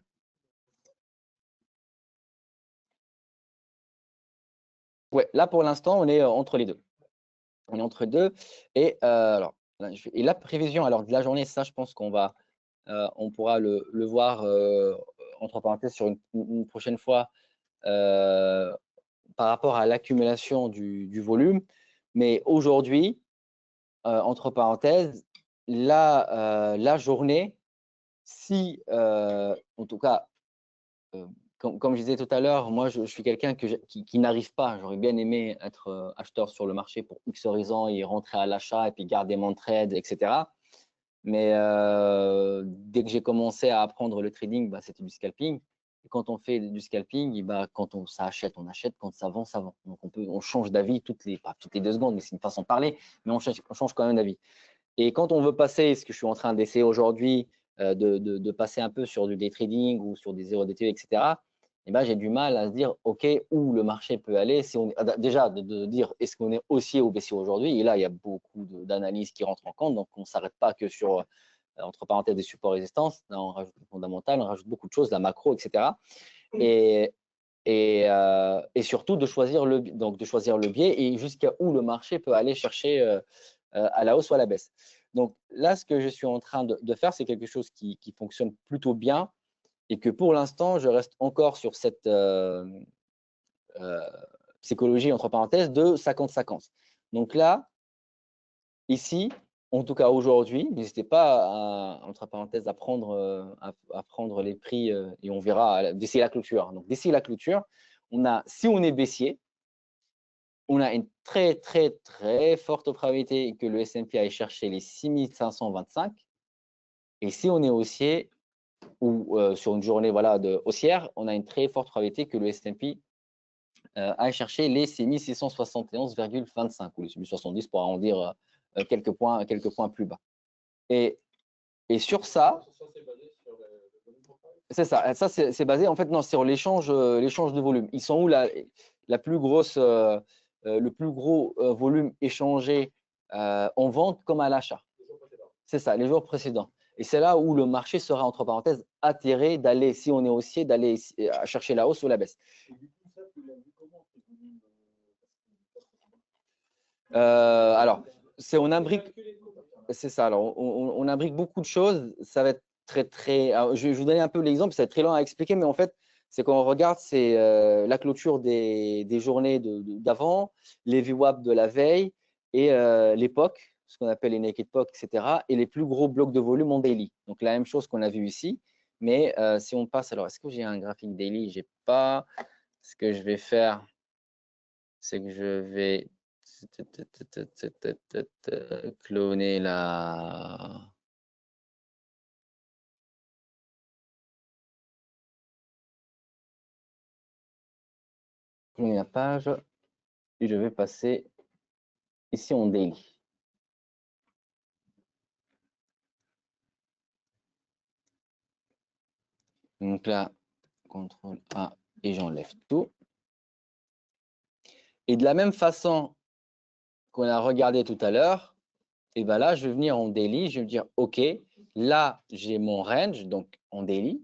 [SPEAKER 1] Ouais, là, pour l'instant, on est entre les deux. On est entre deux. Et, alors, là, et la prévision alors, de la journée, ça, je pense on pourra le voir, entre parenthèses, sur une prochaine fois, par rapport à l'accumulation du volume. Mais aujourd'hui, entre parenthèses, la journée, si, en tout cas, comme je disais tout à l'heure, moi, je suis quelqu'un qui n'arrive pas. J'aurais bien aimé être acheteur sur le marché pour X horizons et rentrer à l'achat et puis garder mon trade, etc. Mais dès que j'ai commencé à apprendre le trading, bah, c'était du scalping. Et quand on fait du scalping, bah, quand ça achète, on achète. Quand ça vend, ça vend. Donc, on change d'avis pas toutes les 2 secondes, mais c'est une façon de parler, mais on change quand même d'avis. Et quand on veut passer, ce que je suis en train d'essayer aujourd'hui, de passer un peu sur du day trading ou sur des 0DTE, etc., eh ben, j'ai du mal à se dire, OK, où le marché peut aller. Si on, déjà, de dire, est-ce qu'on est haussier ou baissier aujourd'hui? Et là, il y a beaucoup d'analyses qui rentrent en compte. Donc, on ne s'arrête pas que sur, entre parenthèses, des supports résistances. Là, on rajoute le fondamental, on rajoute beaucoup de choses, la macro, etc. Et surtout, de choisir le biais et jusqu'à où le marché peut aller chercher à la hausse ou à la baisse. Donc là, ce que je suis en train de faire, c'est quelque chose qui fonctionne plutôt bien et que pour l'instant, je reste encore sur cette psychologie, entre parenthèses, de 50-50. Donc là, ici, en tout cas aujourd'hui, n'hésitez pas, entre parenthèses, à prendre les prix et on verra d'ici la clôture. Donc, d'ici la clôture, si on est baissier, on a une très, très, très forte probabilité que le S&P aille chercher les 6525. Et si on est haussier, ou sur une journée voilà, haussière, on a une très forte probabilité que le S&P aille chercher les 6671,25 ou les 6070 pour arrondir quelques points plus bas. Et sur ça, c'est ça. Ça, c'est basé en fait non, sur l'échange de volume. Ils sont où la plus grosse, le plus gros volume échangé en vente comme à l'achat. C'est ça, les jours précédents. Et c'est là où le marché sera, entre parenthèses, atterré d'aller, si on est haussier, d'aller chercher la hausse ou la baisse. Alors, on imbrique, c'est ça. Alors, on imbrique beaucoup de choses. Ça va être très, très. Alors, je vais vous donner un peu l'exemple. Ça va être très long à expliquer, mais en fait, c'est quand on regarde, c'est la clôture des journées d'avant, les VWAP de la veille et l'époque, ce qu'on appelle les naked POC, etc. Et les plus gros blocs de volume en daily. Donc, la même chose qu'on a vu ici. Mais si on passe, alors, est-ce que j'ai un graphique daily? J'ai pas. Ce que je vais faire, c'est que je vais cloner la page et je vais passer ici en daily. Donc là, CTRL A et j'enlève tout. Et de la même façon qu'on a regardé tout à l'heure, et ben là, je vais venir en daily, je vais me dire, OK, là, j'ai mon range, donc en daily.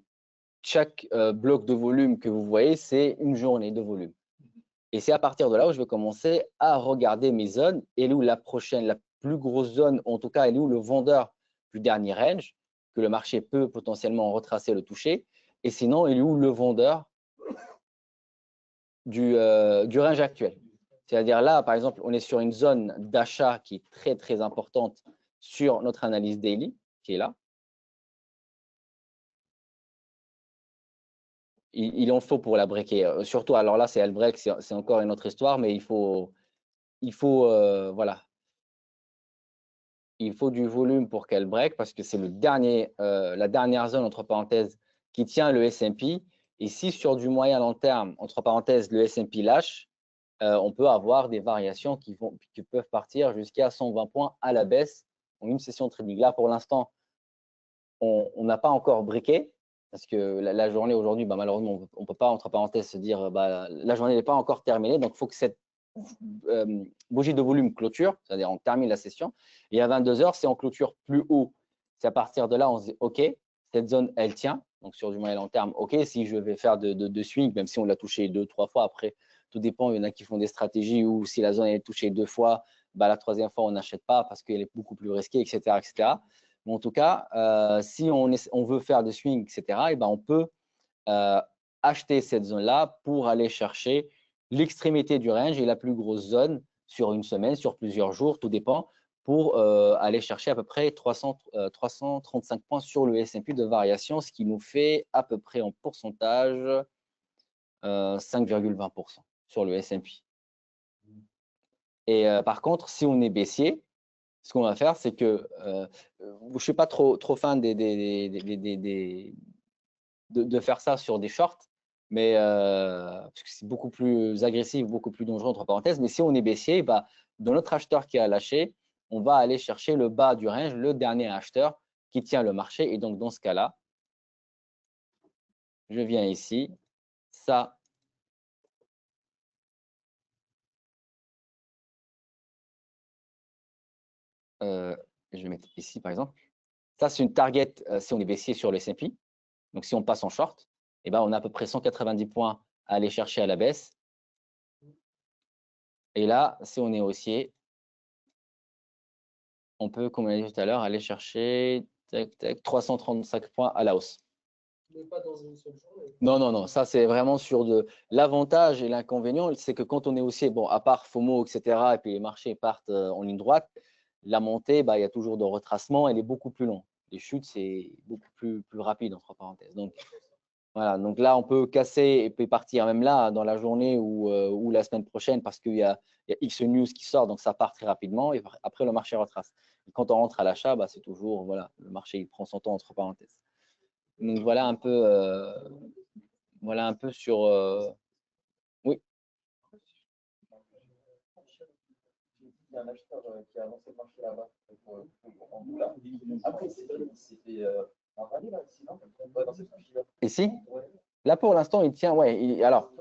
[SPEAKER 1] Chaque bloc de volume que vous voyez, c'est une journée de volume. Et c'est à partir de là où je vais commencer à regarder mes zones et où la prochaine, la plus grosse zone, en tout cas, elle est où le vendeur du dernier range, que le marché peut potentiellement retracer le toucher. Et sinon, il est où le vendeur du range actuel. C'est-à-dire là, par exemple, on est sur une zone d'achat qui est très, très importante sur notre analyse daily, qui est là. Il en faut pour la breaker. Surtout, alors là, c'est elle break, c'est encore une autre histoire, mais il faut voilà. Il faut du volume pour qu'elle break parce que c'est la dernière zone, entre parenthèses, qui tient le S&P. Et si sur du moyen long terme, entre parenthèses, le S&P lâche, on peut avoir des variations qui peuvent partir jusqu'à 120 points à la baisse en une session de trading. Là, pour l'instant, on n'a pas encore briqué parce que la journée aujourd'hui, bah, malheureusement, on ne peut pas, entre parenthèses, se dire bah, la journée n'est pas encore terminée. Donc, il faut que cette bougie de volume clôture, c'est-à-dire on termine la session. Et à 22 h, c'est en clôture plus haut. C'est à partir de là, on se dit OK, cette zone, elle tient. Donc, sur du moyen long terme, OK, si je vais faire de swing, même si on l'a touché 2-3 fois, après, tout dépend. Il y en a qui font des stratégies où si la zone est touchée 2 fois, bah, la troisième fois, on n'achète pas parce qu'elle est beaucoup plus risquée, etc. etc. Mais en tout cas, si on veut faire des swings, etc., et ben on peut acheter cette zone-là pour aller chercher l'extrémité du range et la plus grosse zone sur une semaine, sur plusieurs jours, tout dépend, pour aller chercher à peu près 335 points sur le S&P de variation, ce qui nous fait à peu près en pourcentage 5,20% sur le S&P. Et par contre, si on est baissier, ce qu'on va faire, c'est que je ne suis pas trop fan de faire ça sur des shorts, mais parce que c'est beaucoup plus agressif, beaucoup plus dangereux, entre parenthèses. Mais si on est baissier, bah, dans notre acheteur qui a lâché, on va aller chercher le bas du range, le dernier acheteur qui tient le marché. Et donc, dans ce cas-là, je viens ici, ça, je vais mettre ici, par exemple. Ça, c'est une target si on est baissier sur le S&P. Donc, si on passe en short, eh ben, on a à peu près 190 points à aller chercher à la baisse. Et là, si on est haussier, on peut, comme on a dit tout à l'heure, aller chercher 335 points à la hausse.
[SPEAKER 2] Mais pas dans une seule journée.
[SPEAKER 1] Non, non, non. Ça, c'est vraiment sur l'avantage et l'inconvénient. C'est que quand on est haussier, bon, à part FOMO, etc., et puis les marchés partent en ligne droite, La montée, bah, il y a toujours de retracement, elle est beaucoup plus longue. Les chutes, c'est beaucoup plus rapide, entre parenthèses. Donc, voilà. Donc là, on peut casser et puis partir même là, dans la journée ou la semaine prochaine, parce qu'il y a X news qui sort, donc ça part très rapidement. Et après, le marché retrace. Et quand on rentre à l'achat, bah, c'est toujours, voilà, le marché il prend son temps, entre parenthèses. Donc, voilà un peu sur… oui. Il y a un acheteur qui a lancé le marché là-bas en dollars. Après, c'était un rallye là, sinon, dans cette partie-là. Ici, là pour l'instant, il tient, ouais. Alors,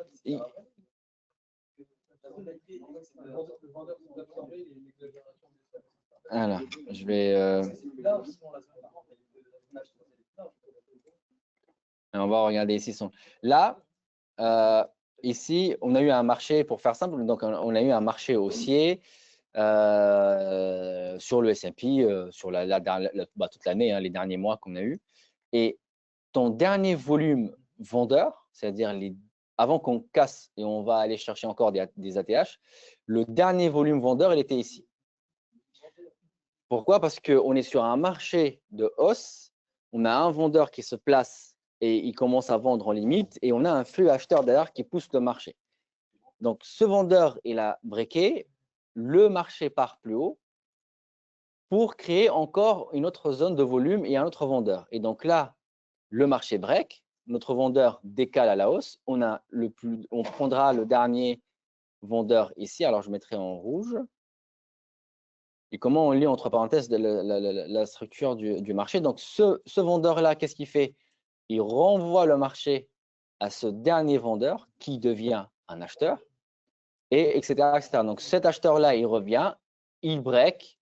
[SPEAKER 1] alors, je vais. On va regarder ici. Là, ici, on a eu un marché, pour faire simple, donc on a eu un marché haussier sur le S&P, sur toute l'année, hein, les derniers mois qu'on a eu. Et ton dernier volume vendeur, c'est-à-dire avant qu'on casse et on va aller chercher encore des ATH, le dernier volume vendeur, il était ici. Pourquoi? Parce qu'on est sur un marché de hausse, on a un vendeur qui se place et il commence à vendre en limite, et on a un flux acheteur derrière qui pousse le marché. Donc, ce vendeur, il a breaké, le marché part plus haut pour créer encore une autre zone de volume et un autre vendeur. Et donc là, le marché break, notre vendeur décale à la hausse, on prendra le dernier vendeur ici, alors je mettrai en rouge. Et comment on lit entre parenthèses la structure du marché. Donc, ce vendeur-là, qu'est-ce qu'il fait? Il renvoie le marché à ce dernier vendeur qui devient un acheteur, et etc., etc. Donc, cet acheteur-là, il revient, il break,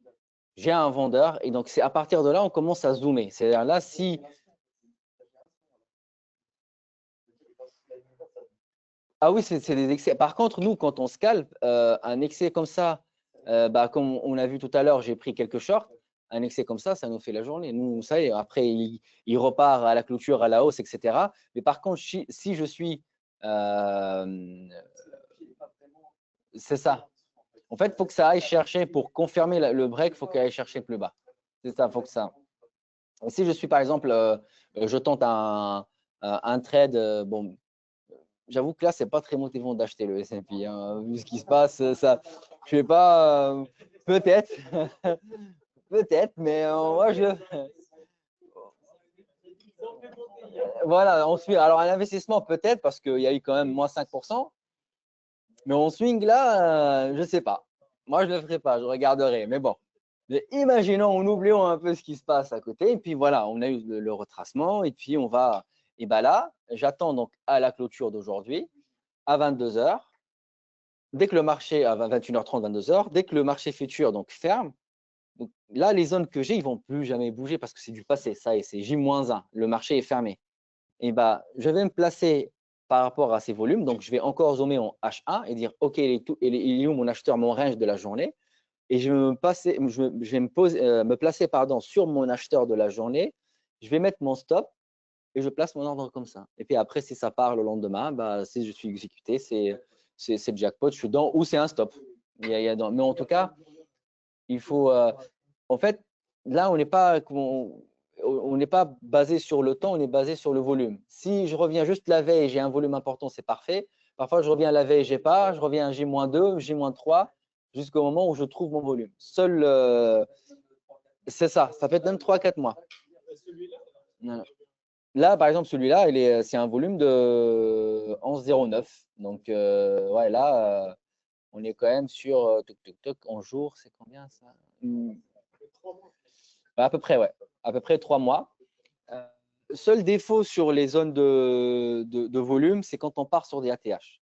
[SPEAKER 1] j'ai un vendeur, et donc c'est à partir de là, on commence à zoomer. C'est-à-dire là, si… Ah oui, c'est des excès. Par contre, nous, quand on scalpe, un excès comme ça, comme on a vu tout à l'heure, j'ai pris quelques shorts. Un excès comme ça nous fait la journée. Nous, ça y est, après, il repart à la clôture, à la hausse, etc. Mais par contre, si je suis… c'est ça. En fait, il faut que ça aille chercher, pour confirmer le break, il faut qu'il aille chercher plus bas. C'est ça, il faut que ça… Si je suis, par exemple, je tente un trade, bon, j'avoue que là, c'est pas très motivant d'acheter le S&P, hein, vu ce qui se passe. Ça, je sais pas, peut-être, peut-être, mais moi, voilà, on suit. Alors, un investissement, peut-être, parce qu'il y a eu quand même moins 5%, mais on swing là, je sais pas. Moi, je le ferai pas, je regarderai, mais bon. Mais imaginons, on oublions un peu ce qui se passe à côté, et puis voilà, on a eu le retracement, et puis on va… Et bien là, j'attends donc à la clôture d'aujourd'hui, à 22 h. Dès que le marché, à 21h30, 22 h, dès que le marché futur donc ferme, donc là, les zones que j'ai, ils ne vont plus jamais bouger parce que c'est du passé. Ça y est, c'est J-1, le marché est fermé. Et bah, je vais me placer par rapport à ces volumes. Donc, je vais encore zoomer en H1 et dire, OK, il est où mon acheteur, mon range de la journée? Et je vais me placer sur mon acheteur de la journée. Je vais mettre mon stop et je place mon ordre comme ça. Et puis après, si ça part le lendemain, bah, si je suis exécuté, c'est le jackpot, je suis dedans, ou c'est un stop. Mais en tout cas, il faut… en fait, là, on n'est pas basé sur le temps, on est basé sur le volume. Si je reviens juste la veille, j'ai un volume important, c'est parfait. Parfois, je reviens la veille, j'ai pas. Je reviens à J-2, J-3, jusqu'au moment où je trouve mon volume. C'est ça. Ça peut être même 3-4 mois. Là, par exemple, celui-là, c'est un volume de 11,09. Donc, ouais, là, on est quand même sur en jour, c'est combien ça? À peu près, ouais. À peu près 3 mois. Seul défaut sur les zones de volume, c'est quand on part sur des ATH.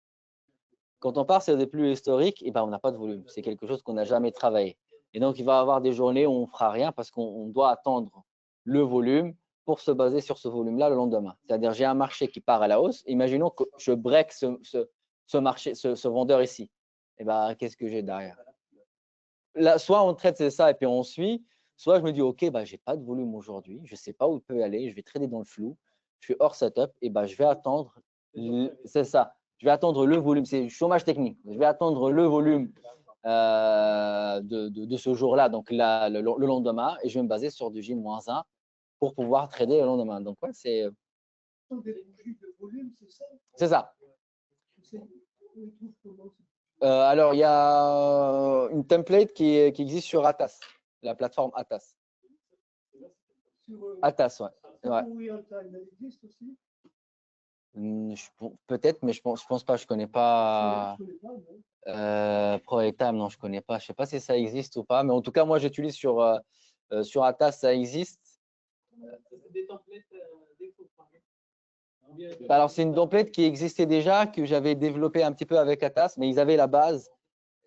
[SPEAKER 1] Quand on part sur des plus historiques, on n'a pas de volume. C'est quelque chose qu'on n'a jamais travaillé. Et donc, il va y avoir des journées où on ne fera rien parce qu'on doit attendre le volume pour se baser sur ce volume-là le lendemain. C'est-à-dire, j'ai un marché qui part à la hausse. Imaginons que je break ce vendeur ici. Qu'est-ce que j'ai derrière? Là, soit on traite ça et puis on suit, soit je me dis, OK, je n'ai pas de volume aujourd'hui, je ne sais pas où il peut aller, je vais trader dans le flou, je suis hors setup, et je vais attendre, c'est ça, je vais attendre le volume, c'est chômage technique, je vais attendre le volume de ce jour-là, donc là, le lendemain, et je vais me baser sur du J-1 pour pouvoir trader le lendemain. Donc, ouais, c'est ça. Alors, il y a une template qui existe sur Atas, la plateforme Atas. Atas, ouais. Peut-être, mais je pense pas. Je connais pas. ProEtime, non, je connais pas. Je sais pas si ça existe ou pas, mais en tout cas, moi, j'utilise sur Atas, ça existe. Alors, c'est une template qui existait déjà, que j'avais développée un petit peu avec Atas, mais ils avaient la base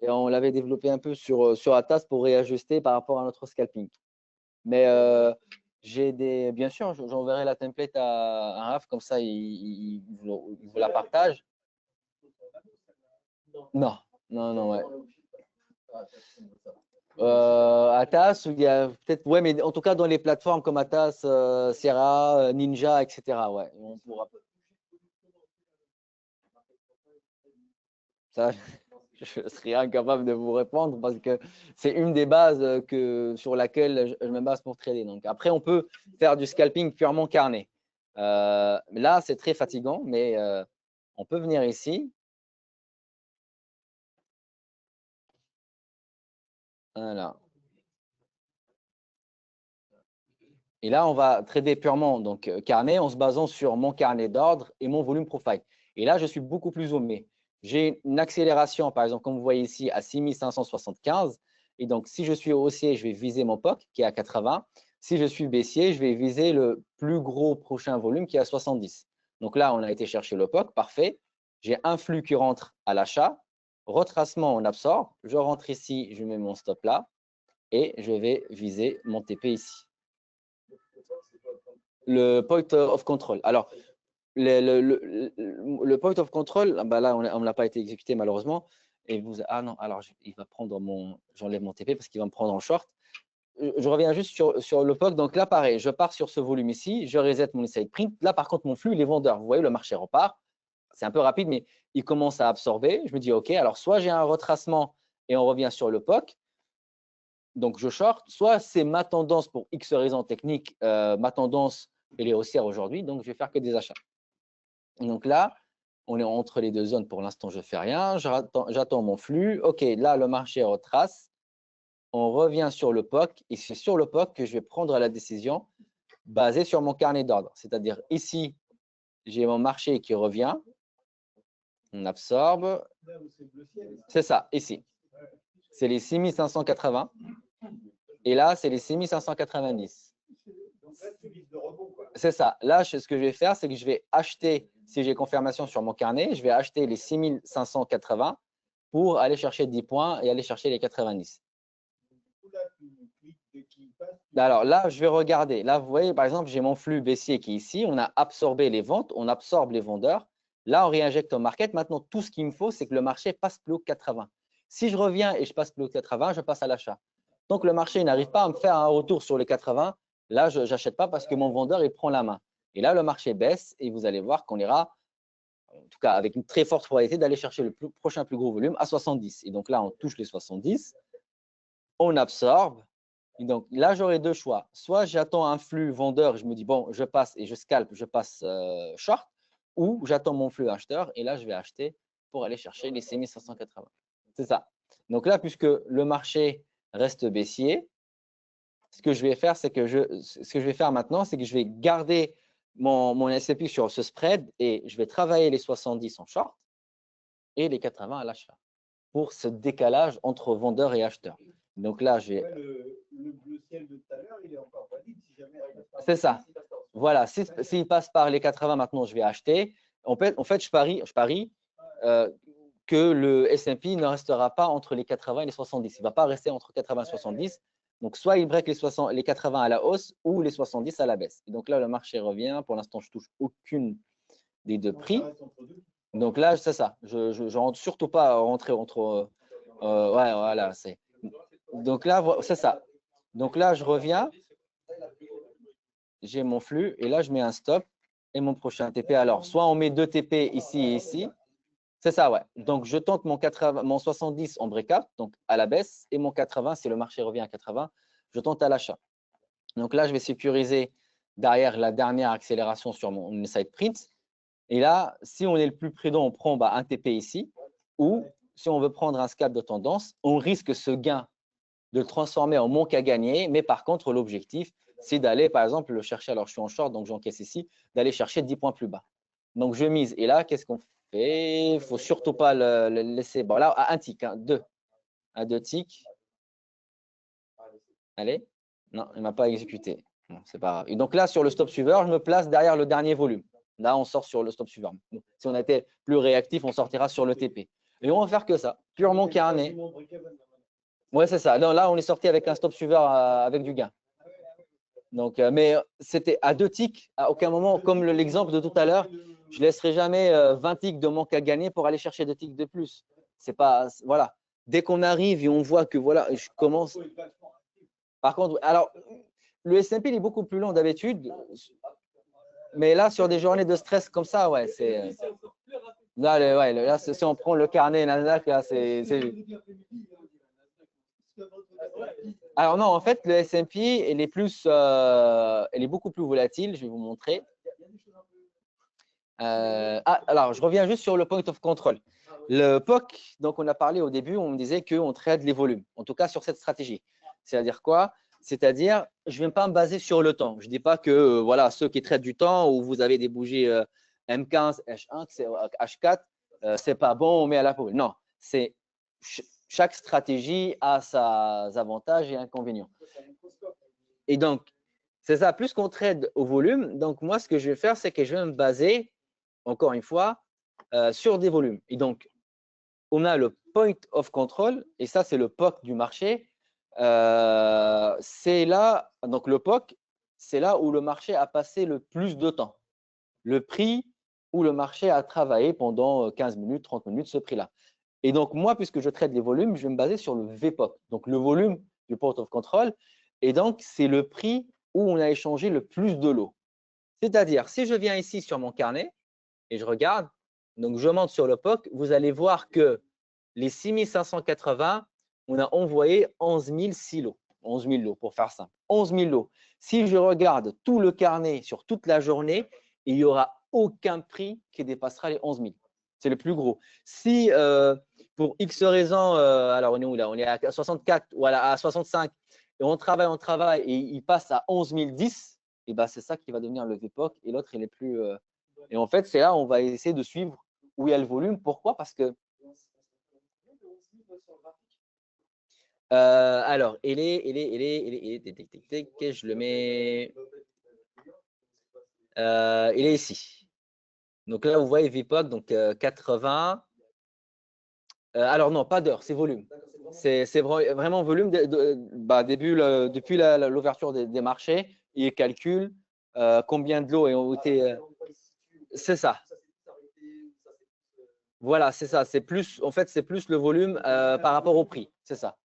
[SPEAKER 1] et on l'avait développée un peu sur Atas pour réajuster par rapport à notre scalping. Mais bien sûr, j'enverrai la template à Raph, comme ça, il vous la partage. Non, ouais. Atas, il y a peut-être, ouais, mais en tout cas, dans les plateformes comme Atas, Sierra, Ninja, etc. Ouais, on pourra. Ça, je serais incapable de vous répondre parce que c'est une des bases sur laquelle je me base pour trader. Donc, après, on peut faire du scalping purement carnet. Là, c'est très fatigant, mais on peut venir ici. Voilà. Et là, on va trader purement donc carnet en se basant sur mon carnet d'ordre et mon volume profile. Et là, je suis beaucoup plus zoomé. J'ai une accélération, par exemple, comme vous voyez ici, à 6575. Et donc, si je suis haussier, je vais viser mon POC qui est à 80. Si je suis baissier, je vais viser le plus gros prochain volume qui est à 70. Donc là, on a été chercher le POC, parfait. J'ai un flux qui rentre à l'achat. Retracement, on absorbe. Je rentre ici, je mets mon stop là. Et je vais viser mon TP ici. Le point of control. Alors, le point of control, bah là, on ne l'a pas été exécuté malheureusement. Et ah non, alors il va prendre j'enlève mon TP parce qu'il va me prendre en short. Je reviens juste sur le POC. Donc là, pareil, je pars sur ce volume ici, je reset mon inside print. Là, par contre, mon flux, il est vendeur. Vous voyez, le marché repart. C'est un peu rapide, mais il commence à absorber. Je me dis, OK, alors soit j'ai un retracement et on revient sur le POC. Donc, je short. Soit c'est ma tendance pour X raisons techniques, ma tendance, elle est haussière aujourd'hui, donc je vais faire que des achats. Donc là, on est entre les deux zones. Pour l'instant, je ne fais rien. J'attends mon flux. OK, là, le marché retrace. On revient sur le POC. Et c'est sur le POC que je vais prendre la décision basée sur mon carnet d'ordre. C'est-à-dire ici, j'ai mon marché qui revient. On absorbe. C'est ça, ici. C'est les 6580. Et là, c'est les 6590. C'est ça. Là, ce que je vais faire, c'est que je vais acheter, si j'ai confirmation sur mon carnet, je vais acheter les 6580 pour aller chercher 10 points et aller chercher les 90. Alors là, je vais regarder. Là, vous voyez, par exemple, j'ai mon flux baissier qui est ici. On a absorbé les ventes, on absorbe les vendeurs. Là, on réinjecte au market. Maintenant, tout ce qu'il me faut, c'est que le marché passe plus haut que 80. Si je reviens et je passe plus haut que 80, je passe à l'achat. Donc, le marché n'arrive pas à me faire un retour sur les 80. Là, je n'achète pas parce que mon vendeur, il prend la main. Et là, le marché baisse et vous allez voir qu'on ira, en tout cas avec une très forte probabilité, d'aller chercher le prochain plus gros volume à 70. Et donc là, on touche les 70. On absorbe. Et donc là, j'aurai deux choix. Soit j'attends un flux vendeur, je me dis, bon, je passe et je scalpe, je passe short, ou j'attends mon flux acheteur et là, je vais acheter pour aller chercher les 6580. C'est ça. Donc là, puisque le marché reste baissier, ce que je vais faire, c'est que ce que je vais faire maintenant, c'est que je vais garder mon S&P sur ce spread et je vais travailler les 70 en short et les 80 à l'achat pour ce décalage entre vendeur et acheteur. Donc là, je vais…
[SPEAKER 3] Le bleu ciel de tout à l'heure, il est encore valide si jamais…
[SPEAKER 1] C'est ça. Voilà, s'il passe par les 80, maintenant, je vais acheter. En fait, je parie que le S&P ne restera pas entre les 80 et les 70. Il ne va pas rester entre 80 et 70. Donc, soit il break les 80 à la hausse ou les 70 à la baisse. Et donc là, le marché revient. Pour l'instant, je ne touche aucune des deux prix. Donc là, c'est ça. Je ne rentre surtout pas à rentrer entre… ouais, voilà. Donc là, c'est ça. Donc là, je reviens. J'ai mon flux et là, je mets un stop et mon prochain TP. Alors, soit on met deux TP ici et ici. C'est ça, ouais. Donc, je tente mon 70 en break-up, donc à la baisse, et mon 80, si le marché revient à 80, je tente à l'achat. Donc là, je vais sécuriser derrière la dernière accélération sur mon side print. Et là, si on est le plus prudent, on prend un TP ici, ou si on veut prendre un scalp de tendance, on risque ce gain de le transformer en manque à gagner, mais par contre, l'objectif, c'est d'aller, par exemple, le chercher. Alors, je suis en short, donc j'encaisse ici, d'aller chercher 10 points plus bas. Donc, je mise. Et là, qu'est-ce qu'on fait? Il ne faut surtout pas le laisser. Bon, là, à un tick, hein, deux. À deux ticks. Allez. Non, il ne m'a pas exécuté. Bon, c'est pas grave. Et donc là, sur le stop suiveur, je me place derrière le dernier volume. Là, on sort sur le stop suiveur. Bon, si on était plus réactif, on sortira sur le TP. Et on va faire que ça, purement carnet. Ouais, c'est ça. Là, on est sorti avec un stop suiveur avec du gain. Donc, mais c'était à deux ticks. À aucun moment, comme l'exemple de tout à l'heure, je ne laisserai jamais 20 ticks de manque à gagner pour aller chercher 2 ticks de plus. C'est pas, voilà. Dès qu'on arrive et on voit que voilà, je commence. Par contre, alors, le S&P il est beaucoup plus long d'habitude. Mais là, sur des journées de stress comme ça, ouais, c'est. Là, si on prend le carnet Nasdaq, là, c'est. Alors non, en fait, le S&P, elle est beaucoup plus volatile. Je vais vous montrer. Alors, je reviens juste sur le point of control. Le POC, donc on a parlé au début, on me disait qu'on trade les volumes, en tout cas sur cette stratégie. C'est-à-dire quoi? C'est-à-dire, je ne vais pas me baser sur le temps. Je ne dis pas que voilà, ceux qui traitent du temps, où vous avez des bougies M15, H1, H4, c'est pas bon, on met à la poubelle. Non, c'est chaque stratégie a ses avantages et inconvénients. Et donc, c'est ça, plus qu'on trade au volume. Donc, moi, ce que je vais faire, c'est que je vais me baser, encore une fois, sur des volumes. Et donc, on a le point of control, et ça, c'est le POC du marché. C'est là, donc le POC, c'est là où le marché a passé le plus de temps. Le prix où le marché a travaillé pendant 15 minutes, 30 minutes, ce prix-là. Et donc, moi, puisque je traite les volumes, je vais me baser sur le VPOC, donc le volume du point of control. Et donc, c'est le prix où on a échangé le plus de lots. C'est-à-dire, si je viens ici sur mon carnet et je regarde, donc je monte sur le POC, vous allez voir que les 6580, on a envoyé 11 006 lots. 11 000 lots, pour faire simple. 11 000 lots. Si je regarde tout le carnet sur toute la journée, il n'y aura aucun prix qui dépassera les 11 000. C'est le plus gros. Si pour X raisons, alors on est où là? On est à 64 ou à 65, et on travaille, et il passe à 11 010, et ben c'est ça qui va devenir le VPOC, et l'autre, il est plus… Et en fait, c'est là où on va essayer de suivre où il y a le volume. Pourquoi? Parce que… alors, je le mets… il est ici. Donc là, vous voyez VPOC, donc 80. Alors non, pas d'heure, c'est volume. C'est vraiment volume depuis l'ouverture des marchés. Il calcule combien de lots ont été… c'est ça. Voilà, c'est ça. C'est plus, en fait, c'est plus le volume par rapport au prix. C'est ça.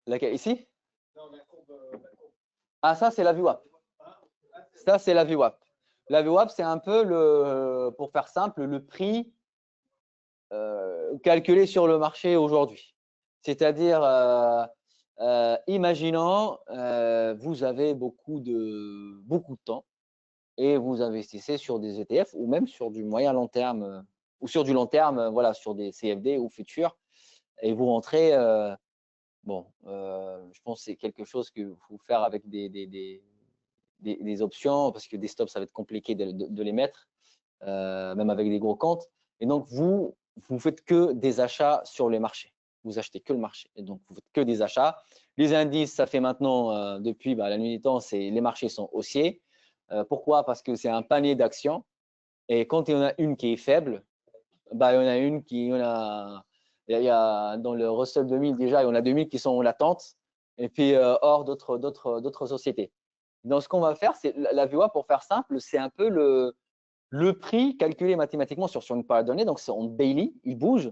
[SPEAKER 1] Laquelle, ici? Ah, ça, c'est la VWAP. Ça, c'est la VWAP. La VWAP, c'est un peu, pour faire simple, le prix calculé sur le marché aujourd'hui. C'est-à-dire, imaginons, vous avez beaucoup de temps et vous investissez sur des ETF ou même sur du moyen long terme ou sur du long terme, voilà, sur des CFD ou futurs, et vous rentrez… bon, je pense que c'est quelque chose que faut faire avec des options, parce que des stops, ça va être compliqué de les mettre, même avec des gros comptes. Et donc, vous faites que des achats sur les marchés. Vous achetez que le marché. Et donc, vous faites que des achats. Les indices, ça fait maintenant, depuis la nuit des temps, les marchés sont haussiers. Pourquoi? Parce que c'est un panier d'actions. Et quand il y en a une qui est faible, il y en a une qui… il y a dans le Russell 2000 déjà, il y en a 2000 qui sont en latente, et puis hors d'autres sociétés. Donc, ce qu'on va faire, c'est la VWAP, pour faire simple, c'est un peu le prix calculé mathématiquement sur une période donnée. Donc, c'est en daily, il bouge.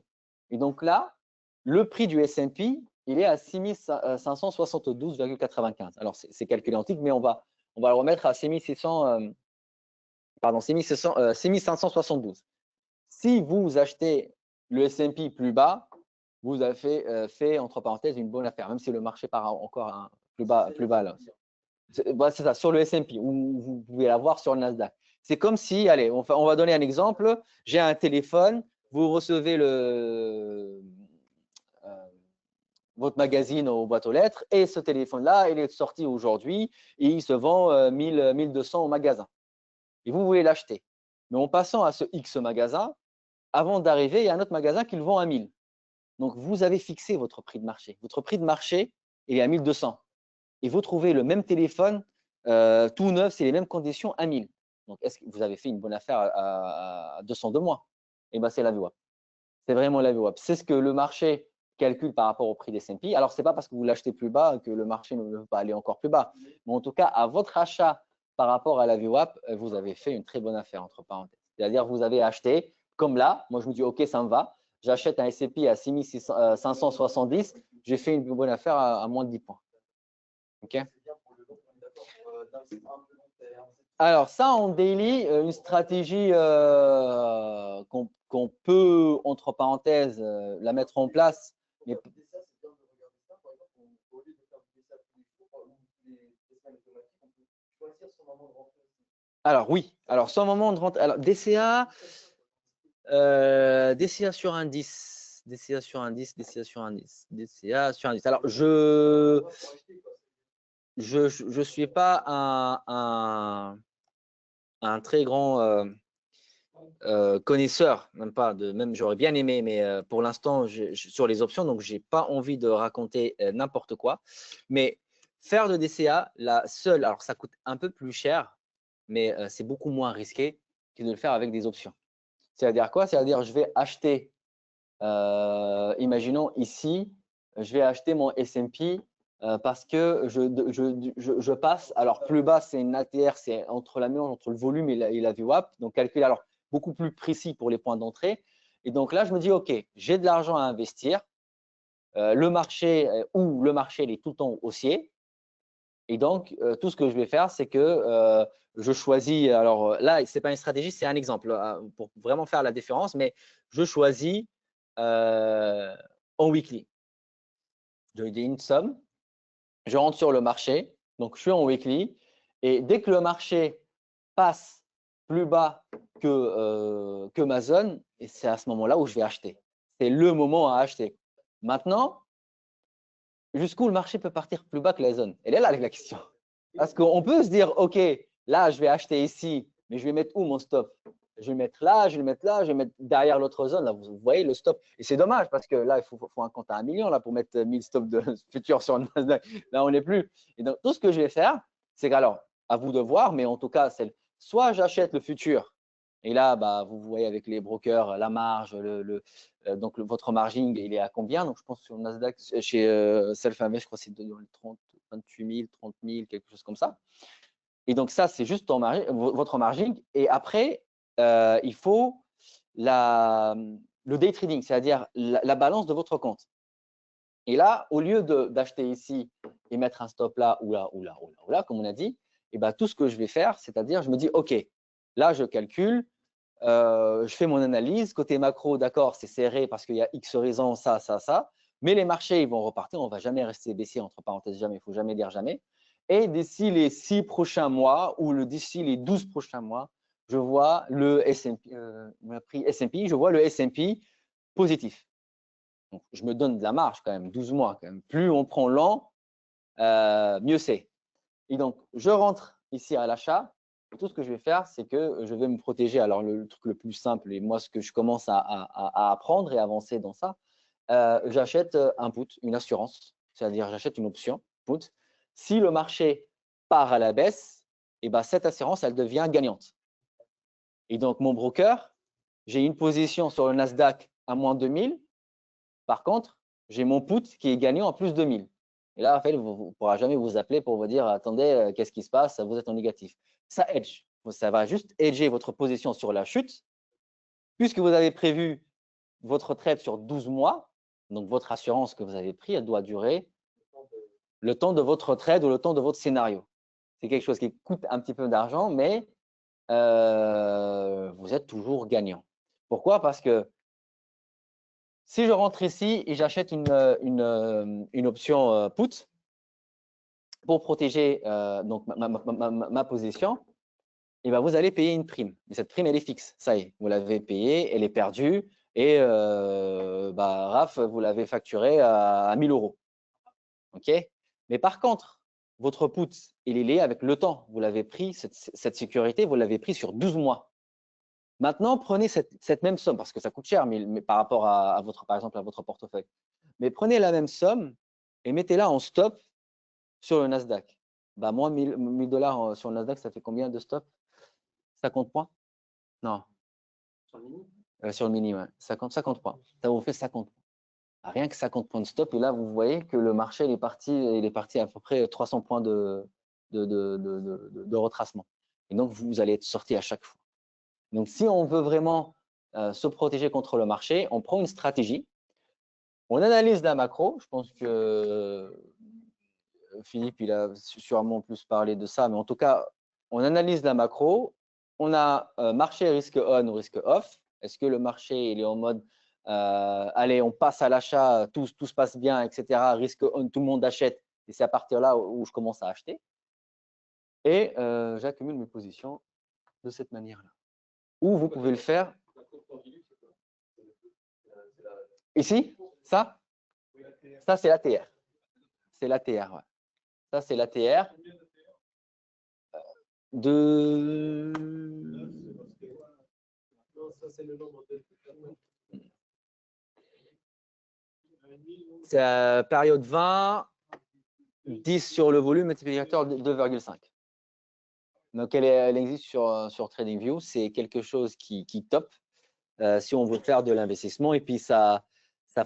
[SPEAKER 1] Et donc là, le prix du S&P, il est à 6572,95. Alors, c'est calculé en tick, mais on va le remettre à 6600. pardon, 6572. Si vous achetez le S&P plus bas, vous avez fait, entre parenthèses, une bonne affaire, même si le marché part encore plus bas là. C'est ça, sur le S&P, ou vous pouvez l'avoir sur le Nasdaq. C'est comme si, allez, on va donner un exemple. J'ai un téléphone, vous recevez votre magazine aux boîtes aux lettres, et ce téléphone-là, il est sorti aujourd'hui et il se vend 1200 au magasin. Et vous voulez l'acheter. Mais en passant à ce X magasin, avant d'arriver, il y a un autre magasin qui le vend à 1000. Donc, vous avez fixé votre prix de marché. Votre prix de marché est à 1200. Et vous trouvez le même téléphone tout neuf, c'est les mêmes conditions à 1000. Donc, est-ce que vous avez fait une bonne affaire à 202 mois? Eh bien, c'est la VWAP. C'est vraiment la VWAP. C'est ce que le marché calcule par rapport au prix des S&P. Alors, ce n'est pas parce que vous l'achetez plus bas que le marché ne veut pas aller encore plus bas. Mais en tout cas, à votre achat par rapport à la VWAP, vous avez fait une très bonne affaire, entre parenthèses. C'est-à-dire, vous avez acheté, comme là, moi je me dis, OK, ça me va. J'achète un S&P à 6570, j'ai fait une bonne affaire à moins de 10 points. OK. Alors, ça, en daily, une stratégie qu'on peut, entre parenthèses, la mettre en place. Mais... Alors, oui. Alors, son moment de rentrée. Alors, DCA sur indice. DCA sur indice, DCA sur indice, DCA sur indice. Alors, je suis pas un très grand connaisseur, même j'aurais bien aimé, mais pour l'instant, sur les options, donc j'ai pas envie de raconter n'importe quoi. Mais faire de DCA, la seule, alors ça coûte un peu plus cher, mais c'est beaucoup moins risqué que de le faire avec des options. C'est-à-dire quoi? C'est-à-dire, je vais acheter, imaginons ici, je vais acheter mon S&P parce que je passe, alors plus bas, c'est une ATR, c'est entre la mélange entre le volume et la VWAP, donc calcul alors beaucoup plus précis pour les points d'entrée. Et donc là, je me dis, OK, j'ai de l'argent à investir, le marché il est tout le temps haussier. Et donc, tout ce que je vais faire, c'est que je choisis, alors là, ce n'est pas une stratégie, c'est un exemple pour vraiment faire la différence, mais je choisis en weekly. Je dis une somme, je rentre sur le marché, donc je suis en weekly, et dès que le marché passe plus bas que ma zone, et c'est à ce moment-là où je vais acheter. C'est le moment à acheter. Maintenant, jusqu'où le marché peut partir plus bas que la zone? Elle est là la question. Parce qu'on peut se dire, OK, là, je vais acheter ici, mais je vais mettre où mon stop? Je vais le mettre là, je vais le mettre là, je vais mettre derrière l'autre zone. Là, vous voyez le stop. Et c'est dommage parce que là, il faut un compte à 1 million là, pour mettre 1000 stops de futurs sur le Nasdaq. Là, on n'est plus. Et donc, tout ce que je vais faire, c'est qu'alors, à vous de voir, mais en tout cas, soit j'achète le futur. Et là, bah, vous voyez avec les brokers, la marge, donc votre margin, il est à combien? Donc, je pense sur le Nasdaq, chez Self-Invest, je crois que c'est dans les 30, 28 000, 30 000, quelque chose comme ça. Et donc, ça, c'est juste votre margin. Et après, il faut le day trading, c'est-à-dire la balance de votre compte. Et là, au lieu d'acheter ici et mettre un stop là ou là, ou là, ou là, ou là, comme on a dit, et ben, tout ce que je vais faire, c'est-à-dire, je me dis, OK, là, je calcule, je fais mon analyse. Côté macro, d'accord, c'est serré parce qu'il y a X raisons, ça, ça, ça. Mais les marchés, ils vont repartir. On ne va jamais rester baissier, entre parenthèses, jamais. Il ne faut jamais dire jamais. Et d'ici les 6 prochains mois ou d'ici les 12 prochains mois, je vois le S&P, je vois le S&P positif. Donc, je me donne de la marge quand même, 12 mois quand même. Plus on prend lent, mieux c'est. Et donc, je rentre ici à l'achat. Tout ce que je vais faire, c'est que je vais me protéger. Alors, le truc le plus simple, et moi, ce que je commence à apprendre et avancer dans ça, j'achète un put, une assurance, c'est-à-dire j'achète une option put. Si le marché part à la baisse, et ben, cette assurance, elle devient gagnante. Et donc, mon broker, j'ai une position sur le Nasdaq à moins 2000. Par contre, j'ai mon put qui est gagnant à plus 2000. Et là, en fait, vous ne pourrez jamais vous appeler pour vous dire, attendez, qu'est-ce qui se passe? Vous êtes en négatif. Ça hedge. Ça va juste hedger votre position sur la chute. Puisque vous avez prévu votre trade sur 12 mois, donc votre assurance que vous avez pris, elle doit durer le temps de votre trade ou le temps de votre scénario. C'est quelque chose qui coûte un petit peu d'argent, mais vous êtes toujours gagnant. Pourquoi? Parce que si je rentre ici et j'achète une option put pour protéger donc ma position, et ben vous allez payer une prime. Mais cette prime, elle est fixe. Ça y est, vous l'avez payée, elle est perdue. Et Raph, vous l'avez facturé à 1000 €. OK? Mais par contre, votre put, il est lié avec le temps. Vous l'avez pris, cette sécurité, vous l'avez pris sur 12 mois. Maintenant, prenez cette même somme, parce que ça coûte cher, mais par rapport à votre, par exemple, à votre portefeuille. Mais prenez la même somme et mettez-la en stop sur le Nasdaq. Bah, moi, 1000 $ sur le Nasdaq, ça fait combien de stop? 50 points? Non. Sur le mini, ouais. 50 points. Ça vous fait 50 points. Rien que 50 points de stop. Et là, vous voyez que le marché il est parti à peu près 300 points de retracement. Et donc, vous allez être sorti à chaque fois. Donc, si on veut vraiment se protéger contre le marché, on prend une stratégie. On analyse la macro. Je pense que Philippe, il a sûrement plus parlé de ça. Mais en tout cas, on analyse la macro. On a marché risque on ou risque off. Est-ce que le marché il est en mode allez, on passe à l'achat, tout se passe bien, etc. Risque on, tout le monde achète. Et c'est à partir là où je commence à acheter. Et j'accumule mes positions de cette manière-là. Ou vous pouvez le faire. Ici, ça c'est l'ATR. C'est l'ATR, ouais. Ça, c'est l'ATR. De. C'est la période 20, 10 sur le volume, multiplicateur de 2,5. Donc, elle existe sur TradingView. C'est quelque chose qui top si on veut faire de l'investissement. Et puis, ça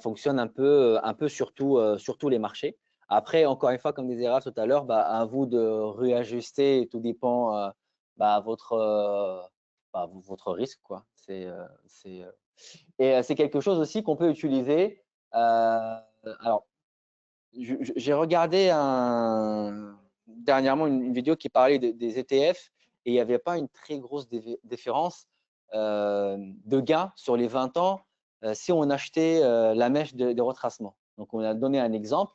[SPEAKER 1] fonctionne un peu sur tous les marchés. Après, encore une fois, comme disait Raph tout à l'heure, à vous de réajuster. Tout dépend votre risque, quoi. Et c'est quelque chose aussi qu'on peut utiliser. Alors, j'ai regardé dernièrement une vidéo qui parlait des ETF et il n'y avait pas une très grosse différence de gain sur les 20 ans si on achetait la mèche de retracement. Donc, on a donné un exemple.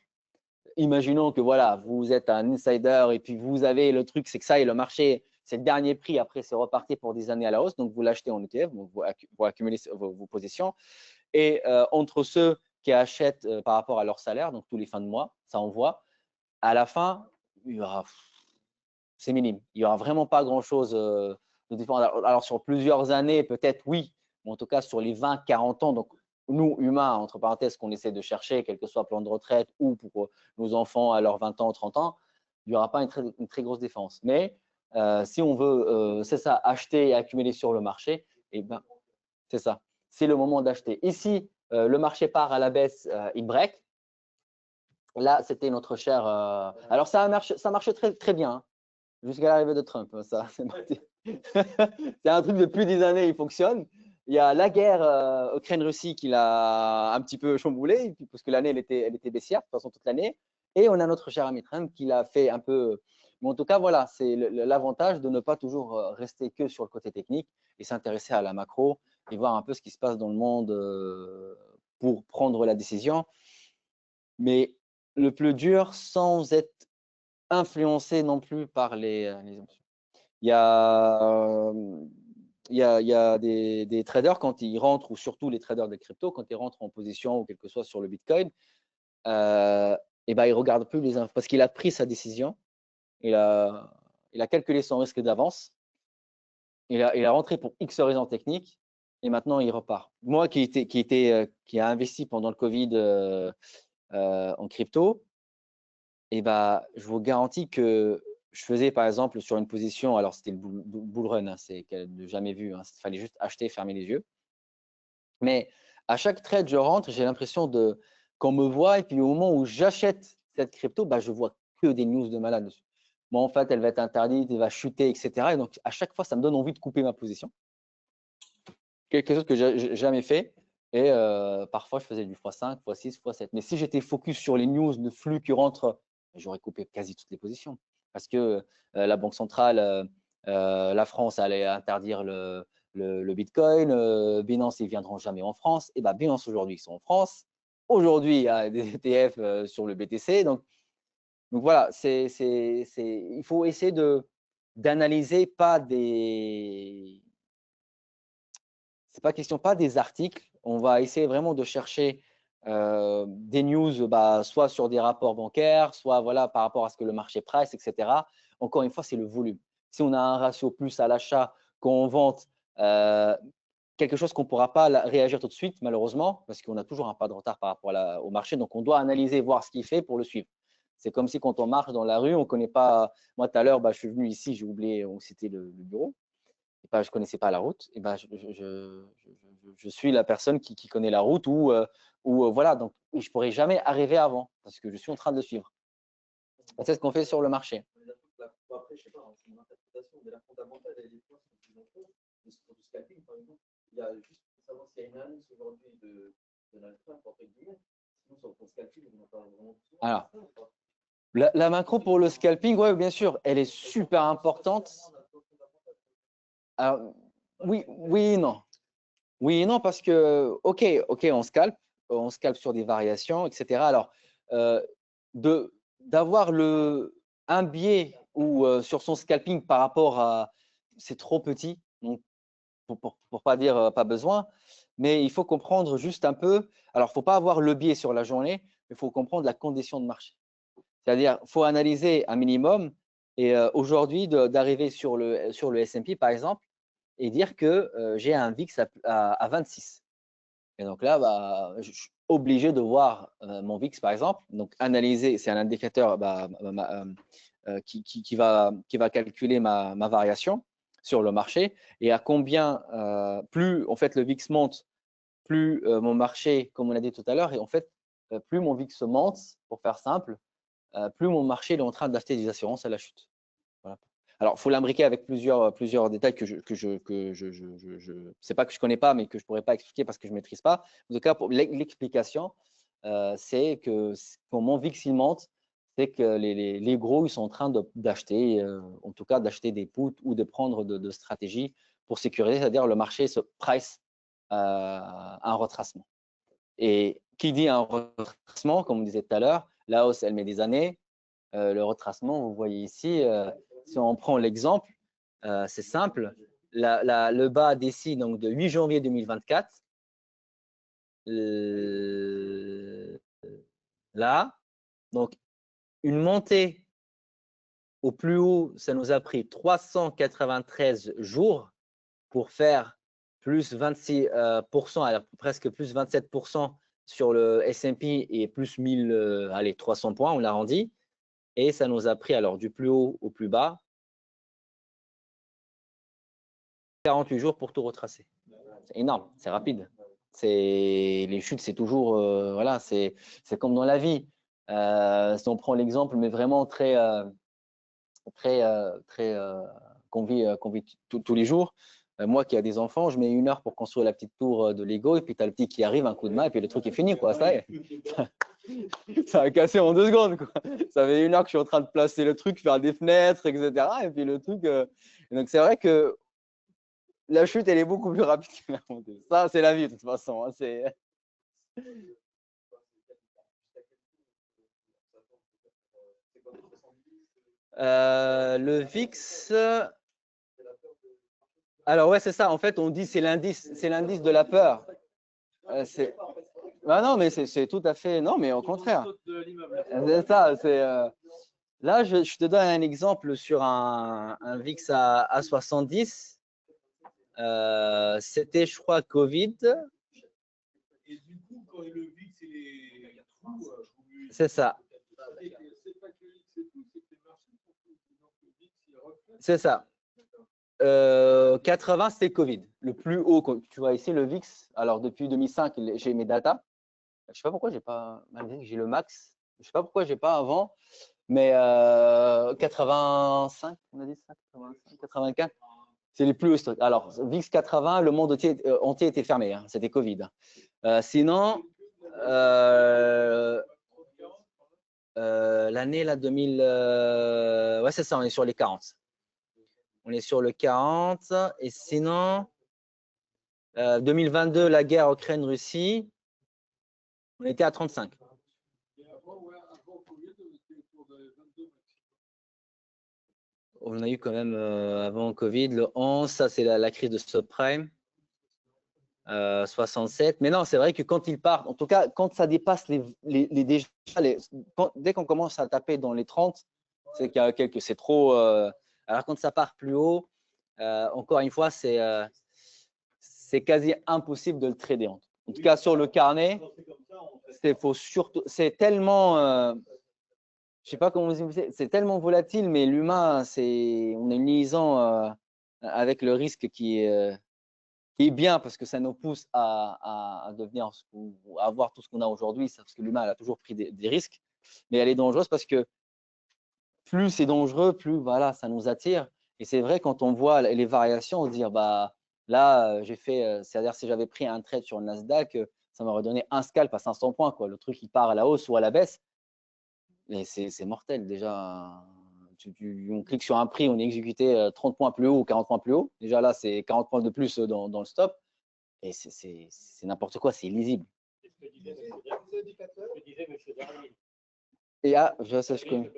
[SPEAKER 1] Imaginons que voilà, vous êtes un insider et puis vous avez le truc, c'est que ça et le marché, c'est le dernier prix. Après, c'est reparti pour des années à la hausse. Donc, vous l'achetez en ETF, donc vous accumulez vos positions. Et entre ceux qui achètent par rapport à leur salaire, donc tous les fins de mois, ça envoie. À la fin, c'est minime. Il n'y aura vraiment pas grand-chose de différent. Alors, sur plusieurs années, peut-être oui, mais en tout cas, sur les 20, 40 ans, donc nous, humains, entre parenthèses, qu'on essaie de chercher, quel que soit plan de retraite ou pour nos enfants à leurs 20 ans, 30 ans, il n'y aura pas une très grosse différence. Mais si on veut, c'est ça, acheter et accumuler sur le marché, eh ben, c'est ça. C'est le moment d'acheter. Ici, le marché part à la baisse, il break. Là, c'était notre cher. Alors, ça marche très, très bien hein, jusqu'à l'arrivée de Trump. Ça, c'est un truc depuis des années, il fonctionne. Il y a la guerre Ukraine-Russie qui l'a un petit peu chamboulé, parce que l'année, elle était baissière, de toute façon, toute l'année. Et on a notre cher ami Trump qui l'a fait un peu. Mais en tout cas, voilà, c'est l'avantage de ne pas toujours rester que sur le côté technique et s'intéresser à la macro et voir un peu ce qui se passe dans le monde pour prendre la décision. Mais le plus dur, sans être influencé non plus par les émotions. Il y a des traders, quand ils rentrent, ou surtout les traders de crypto, quand ils rentrent en position ou quelque chose sur le Bitcoin, ils ne regardent plus les infos parce qu'il a pris sa décision, il a calculé son risque d'avance, il a rentré pour X raisons techniques et maintenant il repart. Moi qui a investi pendant le Covid en crypto, je vous garantis que je faisais par exemple sur une position, alors c'était le bull run, hein, c'est jamais vu, hein, il fallait juste acheter, fermer les yeux. Mais à chaque trade, je rentre, j'ai l'impression qu'on me voit et puis au moment où j'achète cette crypto, je vois que des news de malade dessus. Bon, en fait, elle va être interdite, elle va chuter, etc. Et donc, à chaque fois, ça me donne envie de couper ma position. Quelque chose que je n'ai jamais fait. Et parfois, je faisais du x5, x6, x7. Mais si j'étais focus sur les news, le flux qui rentre, j'aurais coupé quasi toutes les positions. Parce que la Banque centrale La France allait interdire le Bitcoin. Binance, ils ne viendront jamais en France. Et ben, Binance, aujourd'hui, ils sont en France. Aujourd'hui, il y a des ETF sur le BTC. Donc voilà, il faut essayer d'analyser pas des… C'est pas question, pas des articles. On va essayer vraiment de chercher des news, soit sur des rapports bancaires, soit voilà, par rapport à ce que le marché price, etc. Encore une fois, c'est le volume. Si on a un ratio plus à l'achat qu'on vente, quelque chose qu'on ne pourra pas réagir tout de suite, malheureusement, parce qu'on a toujours un pas de retard par rapport au marché. Donc, on doit analyser, voir ce qu'il fait pour le suivre. C'est comme si quand on marche dans la rue, on ne connaît pas… Moi, tout à l'heure, je suis venu ici, j'ai oublié où c'était le bureau. Je ne connaissais pas la route. Et je suis la personne qui connaît la route ou voilà. Donc, je ne pourrais jamais arriver avant parce que je suis en train de le suivre. C'est ce qu'on fait sur le marché.
[SPEAKER 4] Après, je sais pas, c'est mon interprétation, mais la fondamentale, elle est quoi sur du scalping, par exemple. Il y a juste pour savoir s'il y a une annonce aujourd'hui de l'alpha, entre guillemets. Sinon, sur le scalping, on n'a pas vraiment besoin.
[SPEAKER 1] Alors, la macro pour le scalping, oui, bien sûr, elle est super importante. Alors, oui et non. Oui et non, parce que, ok, on scalpe sur des variations, etc. Alors, d'avoir un biais ou sur son scalping par rapport à… C'est trop petit, donc pour pas dire pas besoin, mais il faut comprendre juste un peu… Alors, il ne faut pas avoir le biais sur la journée, mais il faut comprendre la condition de marché. C'est-à-dire, il faut analyser un minimum et aujourd'hui, d'arriver sur le S&P, par exemple, et dire que j'ai un VIX à 26. Et donc là, je suis obligé de voir mon VIX, par exemple. Donc, analyser, c'est un indicateur qui va calculer ma variation sur le marché et à combien, plus en fait le VIX monte, plus mon marché, comme on l'a dit tout à l'heure, et en fait, plus mon VIX monte, pour faire simple, plus mon marché est en train d'acheter des assurances à la chute. Voilà. Alors, il faut l'imbriquer avec plusieurs détails que c'est pas que je connais pas, mais que je pourrais pas expliquer parce que je maîtrise pas. En tout cas, pour l'explication, c'est que quand mon VIX il monte, c'est que les gros ils sont en train d'acheter, en tout cas d'acheter des puts ou de prendre de stratégies pour sécuriser, c'est-à-dire le marché se price un retracement. Et qui dit un retracement, comme on disait tout à l'heure, la hausse elle met des années. Le retracement, vous voyez ici, si on prend l'exemple, c'est simple. Le bas d'ici, donc de 8 janvier 2024, là, donc une montée au plus haut, ça nous a pris 393 jours pour faire plus 26%, alors presque plus 27% sur le S&P et plus 300 points, on l'arrondit. Et ça nous a pris alors du plus haut au plus bas 48 jours pour tout retracer. C'est énorme, c'est rapide. Les chutes, c'est toujours, voilà, c'est comme dans la vie. Si on prend l'exemple, mais vraiment qu'on vit tous les jours. Moi qui ai des enfants, je mets 1 heure pour construire la petite tour de Lego et puis tu as le petit qui arrive, un coup de main et puis le truc est fini, quoi. Ça y est. Ça a cassé en 2 secondes, quoi. Ça fait 1 heure que je suis en train de placer le truc, faire des fenêtres, etc. Et puis le truc… Donc c'est vrai que la chute, elle est beaucoup plus rapide que la montée. Ça, c'est la vie de toute façon. Hein, le VIX… Alors ouais, c'est ça. En fait, on dit c'est l'indice de la peur. Non, mais c'est tout à fait… Non, mais au contraire. C'est ça. Là, je te donne un exemple sur un VIX à 70. C'était, je crois, Covid.
[SPEAKER 2] Et du coup, quand le VIX il y a tout,
[SPEAKER 1] c'est ça. C'est ça. 80, c'était Covid. Le plus haut, tu vois ici, le VIX. Alors, depuis 2005, j'ai mes datas. Je ne sais pas pourquoi j'ai pas, malgré que j'ai le max. Je ne sais pas pourquoi j'ai pas avant. Mais 85, on a dit ça, 85, 84. C'est les plus hauts. Alors, VIX 80, le monde entier était fermé. Hein, c'était Covid. Sinon, l'année 2000, ouais, c'est ça, on est sur les 40. On est sur le 40. Et sinon, 2022, la guerre Ukraine-Russie, on était à 35. On a eu quand même avant Covid, le 11, ça c'est la crise de subprime, 67. Mais non, c'est vrai que quand ils partent, en tout cas, quand ça dépasse dès qu'on commence à taper dans les 30, c'est qu'il y a c'est trop. Alors quand ça part plus haut, encore une fois, c'est quasi impossible de le trader. En tout cas, sur le carnet, c'est tellement. Je sais pas comment vous expliquer, c'est tellement volatile, mais l'humain, on a une liaison avec le risque qui est bien parce que ça nous pousse à devenir à avoir tout ce qu'on a aujourd'hui, parce que l'humain a toujours pris des risques, mais elle est dangereuse parce que plus c'est dangereux, plus voilà, ça nous attire. Et c'est vrai quand on voit les variations, on se dit bah là j'ai fait, c'est-à-dire si j'avais pris un trade sur le Nasdaq, ça m'aurait donné un scalp à 500 points quoi. Le truc il part à la hausse ou à la baisse. Mais c'est mortel déjà. On clique sur un prix, on est exécuté 30 points plus haut ou 40 points plus haut. Déjà là, c'est 40 points de plus dans le stop. Et c'est n'importe quoi, c'est illisible. Et ah, je sais, je connais.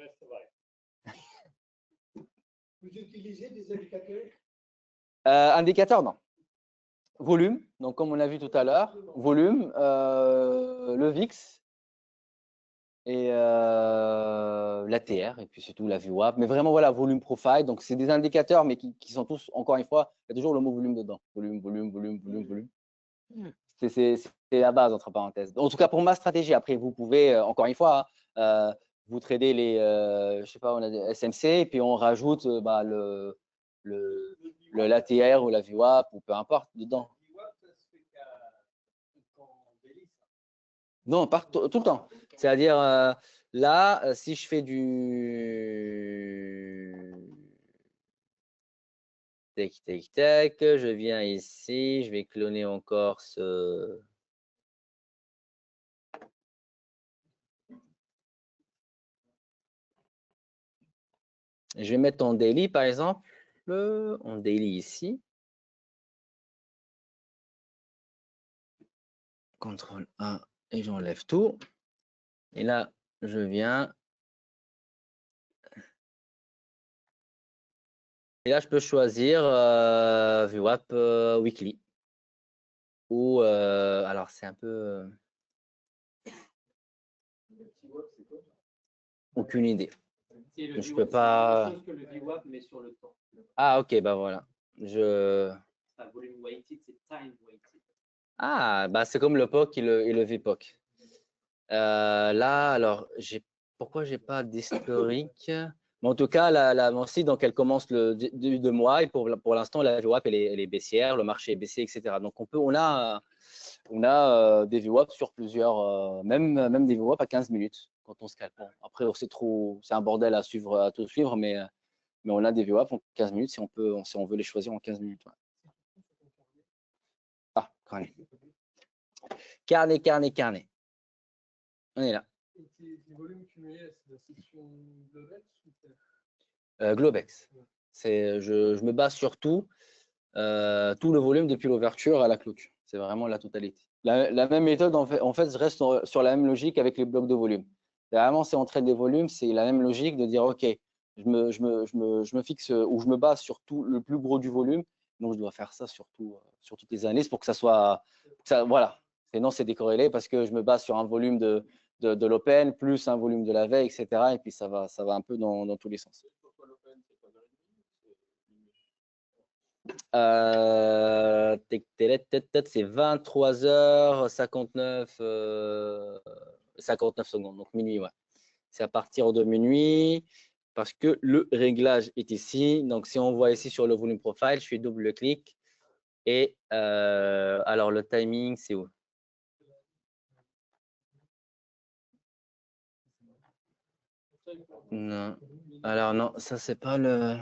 [SPEAKER 3] Vous utilisez des indicateurs?
[SPEAKER 1] Indicateur, non. Volume, donc comme on a vu tout à l'heure, volume, le VIX et l'ATR, et puis c'est tout, la VWAP. Mais vraiment, voilà, volume profile. Donc, c'est des indicateurs, mais qui sont tous, encore une fois, il y a toujours le mot volume dedans. Volume, volume, volume, volume, volume. C'est la base, entre parenthèses. En tout cas, pour ma stratégie, après, vous pouvez, encore une fois, vous tradez les, je sais pas, on a des SMC, et puis on rajoute l'ATR ou la VWAP, ou peu importe, dedans. Non, tout le temps. C'est-à-dire, là, si je fais du… Tac, tac, tac, je viens ici, je vais cloner encore ce… Je vais mettre en daily, par exemple, en daily ici. CTRL A et j'enlève tout. Et là, je viens… Et là, je peux choisir VWAP Weekly. Ou, alors, c'est un peu… Aucune idée. Je peux pas… Ah, ok, bah voilà. Ah, bah c'est comme le POC et le VPOC. Là, alors, pourquoi j'ai pas d'historique? Mais en tout cas, mon site, donc elle commence le début de mois et pour l'instant, la VWAP, elle est baissière, le marché est baissier, etc. Donc, on a des VWAP sur plusieurs, même des VWAP à 15 minutes quand on scalpe. Bon, après, c'est un bordel à tout suivre, mais on a des VWAP en 15 minutes si on veut les choisir en 15 minutes. Ouais. Ah, carnet. On est là. Globex. Je me base sur tout le volume depuis l'ouverture à la clôture. C'est vraiment la totalité. La même méthode, en fait, je reste sur la même logique avec les blocs de volume. Vraiment, c'est on trade des volumes, c'est la même logique de dire, OK, je me fixe ou je me base sur tout le plus gros du volume. Donc, je dois faire ça sur toutes les analyses pour que ça soit… voilà. Sinon, c'est décorrélé parce que je me base sur un volume de l'open plus un volume de la veille, etc. Et puis, ça va un peu dans tous les sens. C'est 23h59 59 secondes, donc minuit, ouais. C'est à partir de minuit parce que le réglage est ici. Donc, si on voit ici sur le volume profile, je fais double-clic et alors le timing, c'est où? Non, alors non, ça c'est pas le…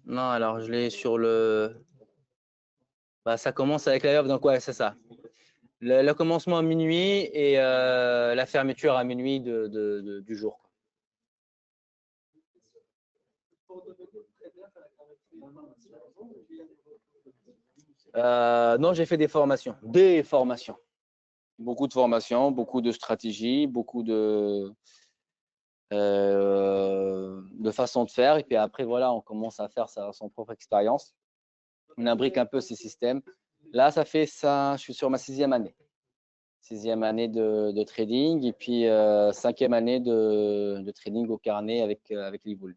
[SPEAKER 1] non, alors je l'ai sur le… Bah, ça commence avec la off, donc ouais, c'est ça. Le commencement à minuit et la fermeture à minuit du jour. Non, j'ai fait des formations. Des formations. Beaucoup de formations, beaucoup de stratégies, beaucoup de façons de faire. Et puis après, voilà, on commence à faire son propre expérience. On imbrique un peu ces systèmes. Là, ça fait ça, je suis sur ma 6e année. 6e année de trading et puis 5e année de trading au carnet avec l'Evol.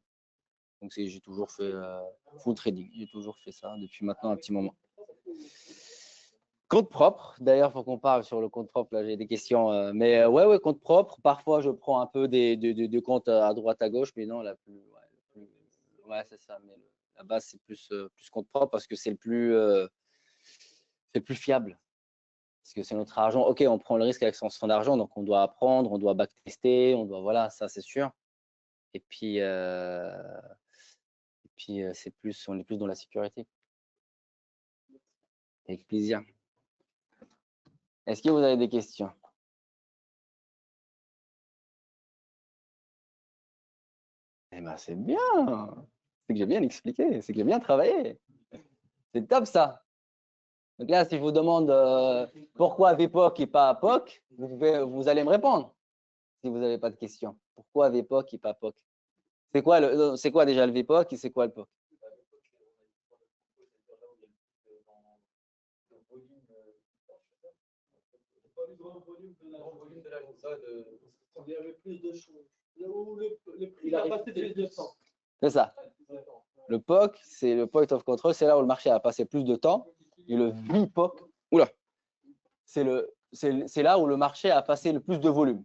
[SPEAKER 1] Donc, j'ai toujours fait full trading. J'ai toujours fait ça depuis maintenant un petit moment. Compte propre, d'ailleurs, il faut qu'on parle sur le compte propre. Là, j'ai des questions. Mais ouais, compte propre. Parfois, je prends un peu de comptes à droite, à gauche, mais non, ouais, c'est ça. Mais la base, c'est plus compte propre parce que c'est le plus fiable. Parce que c'est notre argent. OK, on prend le risque avec son argent, donc on doit apprendre, on doit backtester, voilà, ça, c'est sûr. Et puis, on est plus dans la sécurité. Avec plaisir. Est-ce que vous avez des questions? Eh ben, c'est bien. C'est que j'ai bien expliqué, c'est que j'ai bien travaillé. C'est top ça. Donc là, si je vous demande pourquoi VPOC et pas POC, vous allez me répondre si vous n'avez pas de questions. Pourquoi VPOC et pas POC? C'est quoi déjà le VPOC et c'est quoi le POC?
[SPEAKER 2] Il y avait plus de choses. Là où le prix a passé plus de temps.
[SPEAKER 1] C'est ça. Le POC, c'est le point of control, c'est là où le marché a passé plus de temps. Et le VPOC, c'est là où le marché a passé le plus de volume.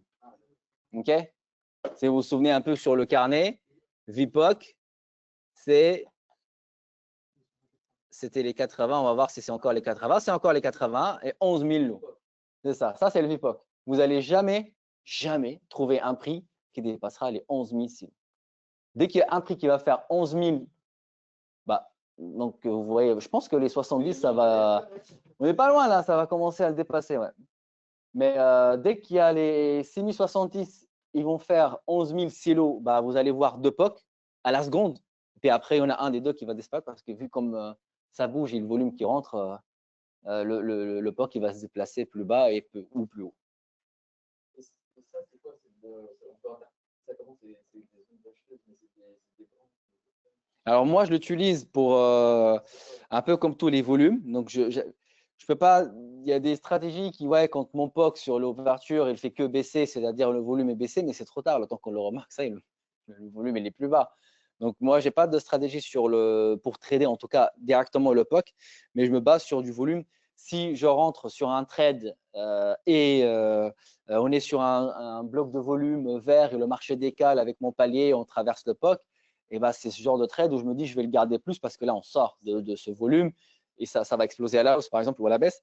[SPEAKER 1] OK? Si vous vous souvenez un peu sur le carnet, VPOC, c'était les 80. On va voir si c'est encore les 80. C'est encore les 80 et 11 000 lots. C'est ça. Ça, c'est le VPOC. Vous n'allez jamais trouver un prix qui dépassera les 11 000 silos. Dès qu'il y a un prix qui va faire 11 000, donc vous voyez, je pense que les 70, ça va. On n'est pas loin là, ça va commencer à le dépasser. Ouais. Mais dès qu'il y a les 6070, ils vont faire 11 000 silos, vous allez voir 2 POC à la seconde. Puis après, il y en a un des deux qui va disparaître parce que vu comme ça bouge et le volume qui rentre, le POC il va se déplacer plus bas ou plus haut. Alors moi, je l'utilise pour un peu comme tous les volumes. Donc, je peux pas. Il y a des stratégies qui, quand mon POC sur l'ouverture, il fait que baisser, c'est-à-dire le volume est baissé, mais c'est trop tard. Le temps qu'on le remarque, ça, le volume il est plus bas. Donc moi, j'ai pas de stratégie pour trader, en tout cas directement le POC, mais je me base sur du volume. Si je rentre sur un trade et on est sur un bloc de volume vert et le marché décale avec mon palier, on traverse le POC. Et c'est ce genre de trade où je me dis je vais le garder plus parce que là on sort de ce volume et ça va exploser à la hausse par exemple ou à la baisse.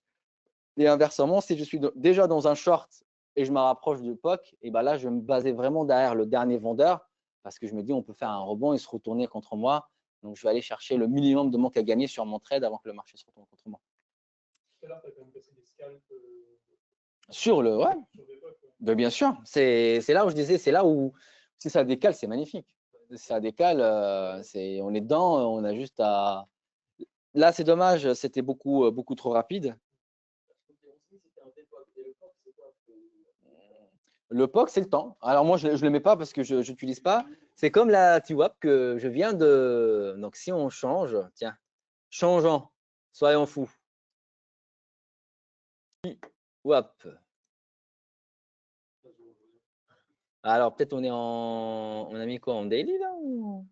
[SPEAKER 1] Et inversement, si je suis déjà dans un short et je me rapproche du POC, et là je vais me baser vraiment derrière le dernier vendeur parce que je me dis on peut faire un rebond et se retourner contre moi. Donc je vais aller chercher le minimum de manque à gagner sur mon trade avant que le marché se retourne contre moi. Sur le ouais. Bien sûr, c'est là où je disais, c'est là où si ça décale, c'est magnifique. Ça décale, on est dedans, on a juste à. Là, c'est dommage, c'était beaucoup trop rapide. Le POC, c'est le temps. Alors moi, je ne le mets pas parce que je n'utilise pas. C'est comme la TWAP que je viens de. Donc si on change, tiens, changeons, soyons fous. TWAP. Alors peut-être on a mis quoi en daily là ou...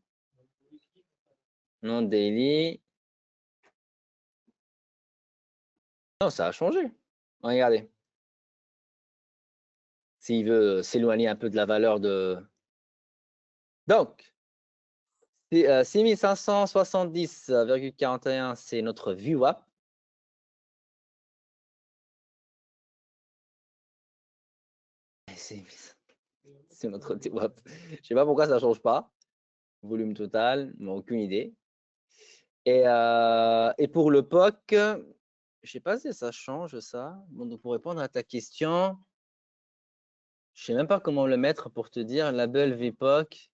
[SPEAKER 1] Non, daily. Non, ça a changé. Regardez. S'il veut s'éloigner un peu de la valeur de. Donc, 6570,41, c'est notre VWAP. C'est notre TWAP. Je ne sais pas pourquoi ça ne change pas. Volume total, mais aucune idée. Et pour le POC, je ne sais pas si ça change ça. Bon, donc pour répondre à ta question, je ne sais même pas comment le mettre pour te dire label VPOC.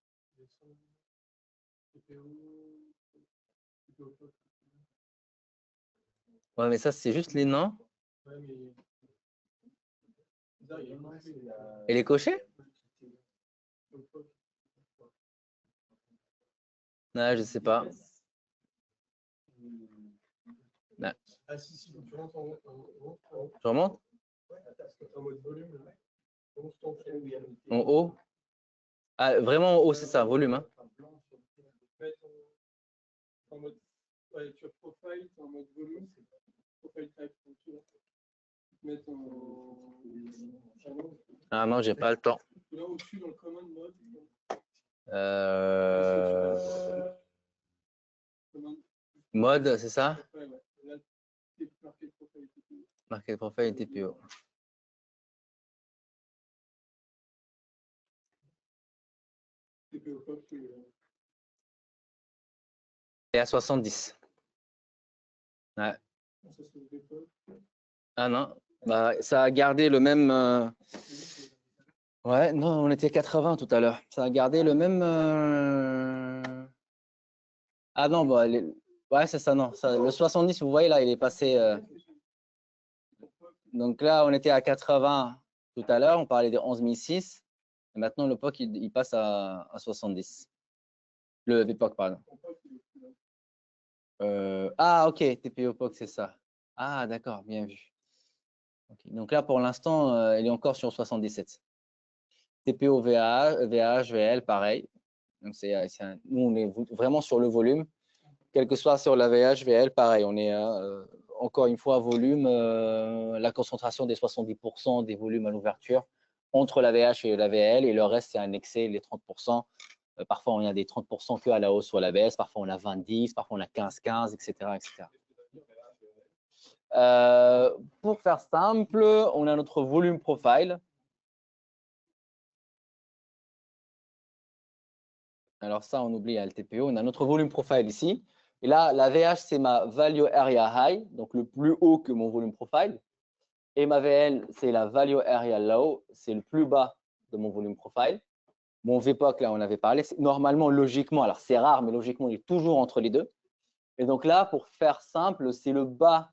[SPEAKER 1] Ouais, mais ça, c'est juste les noms.
[SPEAKER 2] Ouais, mais. Bizarre, il y a pas fait.
[SPEAKER 1] Et les cochers? Non, je sais pas. Non.
[SPEAKER 2] Ah, si, tu rentres en
[SPEAKER 1] Je remonte?
[SPEAKER 2] mode volume.
[SPEAKER 1] En haut? Ah, vraiment en haut, c'est ça, volume. Hein.
[SPEAKER 2] Mettre en mode. Ouais, sur profile, en mode volume, c'est profile type. Mettre en.
[SPEAKER 1] Ah non, j'ai pas le temps.
[SPEAKER 2] Là au-dessus, dans le command mode.
[SPEAKER 1] Mode, c'est ça?
[SPEAKER 2] Ouais, ouais. Là, c'est marqué profile.
[SPEAKER 1] Marqué profil et TPO. Et à 70. Ouais. Ah non, bah, ça a gardé le même. Ouais, non, on était 80 tout à l'heure. Ça a gardé le même. Ah non, bah, ouais, c'est ça, non. Le 70, vous voyez là, il est passé. Donc là, on était à 80 tout à l'heure, on parlait de 11006. Et maintenant, le POC, il passe à 70. Le VPOC, pardon. Ah, ok, TPO POC, c'est ça. Ah, d'accord, bien vu. Okay. Donc là, pour l'instant, elle est encore sur 77. TPO VH, VL, pareil. Donc nous, on est vraiment sur le volume. Quel que soit sur la VH, VL, pareil. On est encore une fois volume, la concentration des 70% des volumes à l'ouverture entre la VH et la VL, et le reste, c'est un excès, les 30%. Parfois, on a des 30% que à la hausse ou à la baisse. Parfois, on a 20-10, parfois, on a 15-15, etc., etc. Pour faire simple, on a notre volume profile. Alors ça, on oublie le TPO. On a notre volume profile ici. Et là, la VH, c'est ma value area high, donc le plus haut que mon volume profile. Et ma VL, c'est la value area low, c'est le plus bas de mon volume profile. Mon VPOC, là, on avait parlé. Normalement, logiquement, alors c'est rare, mais logiquement, il est toujours entre les deux. Et donc là, pour faire simple, c'est le bas,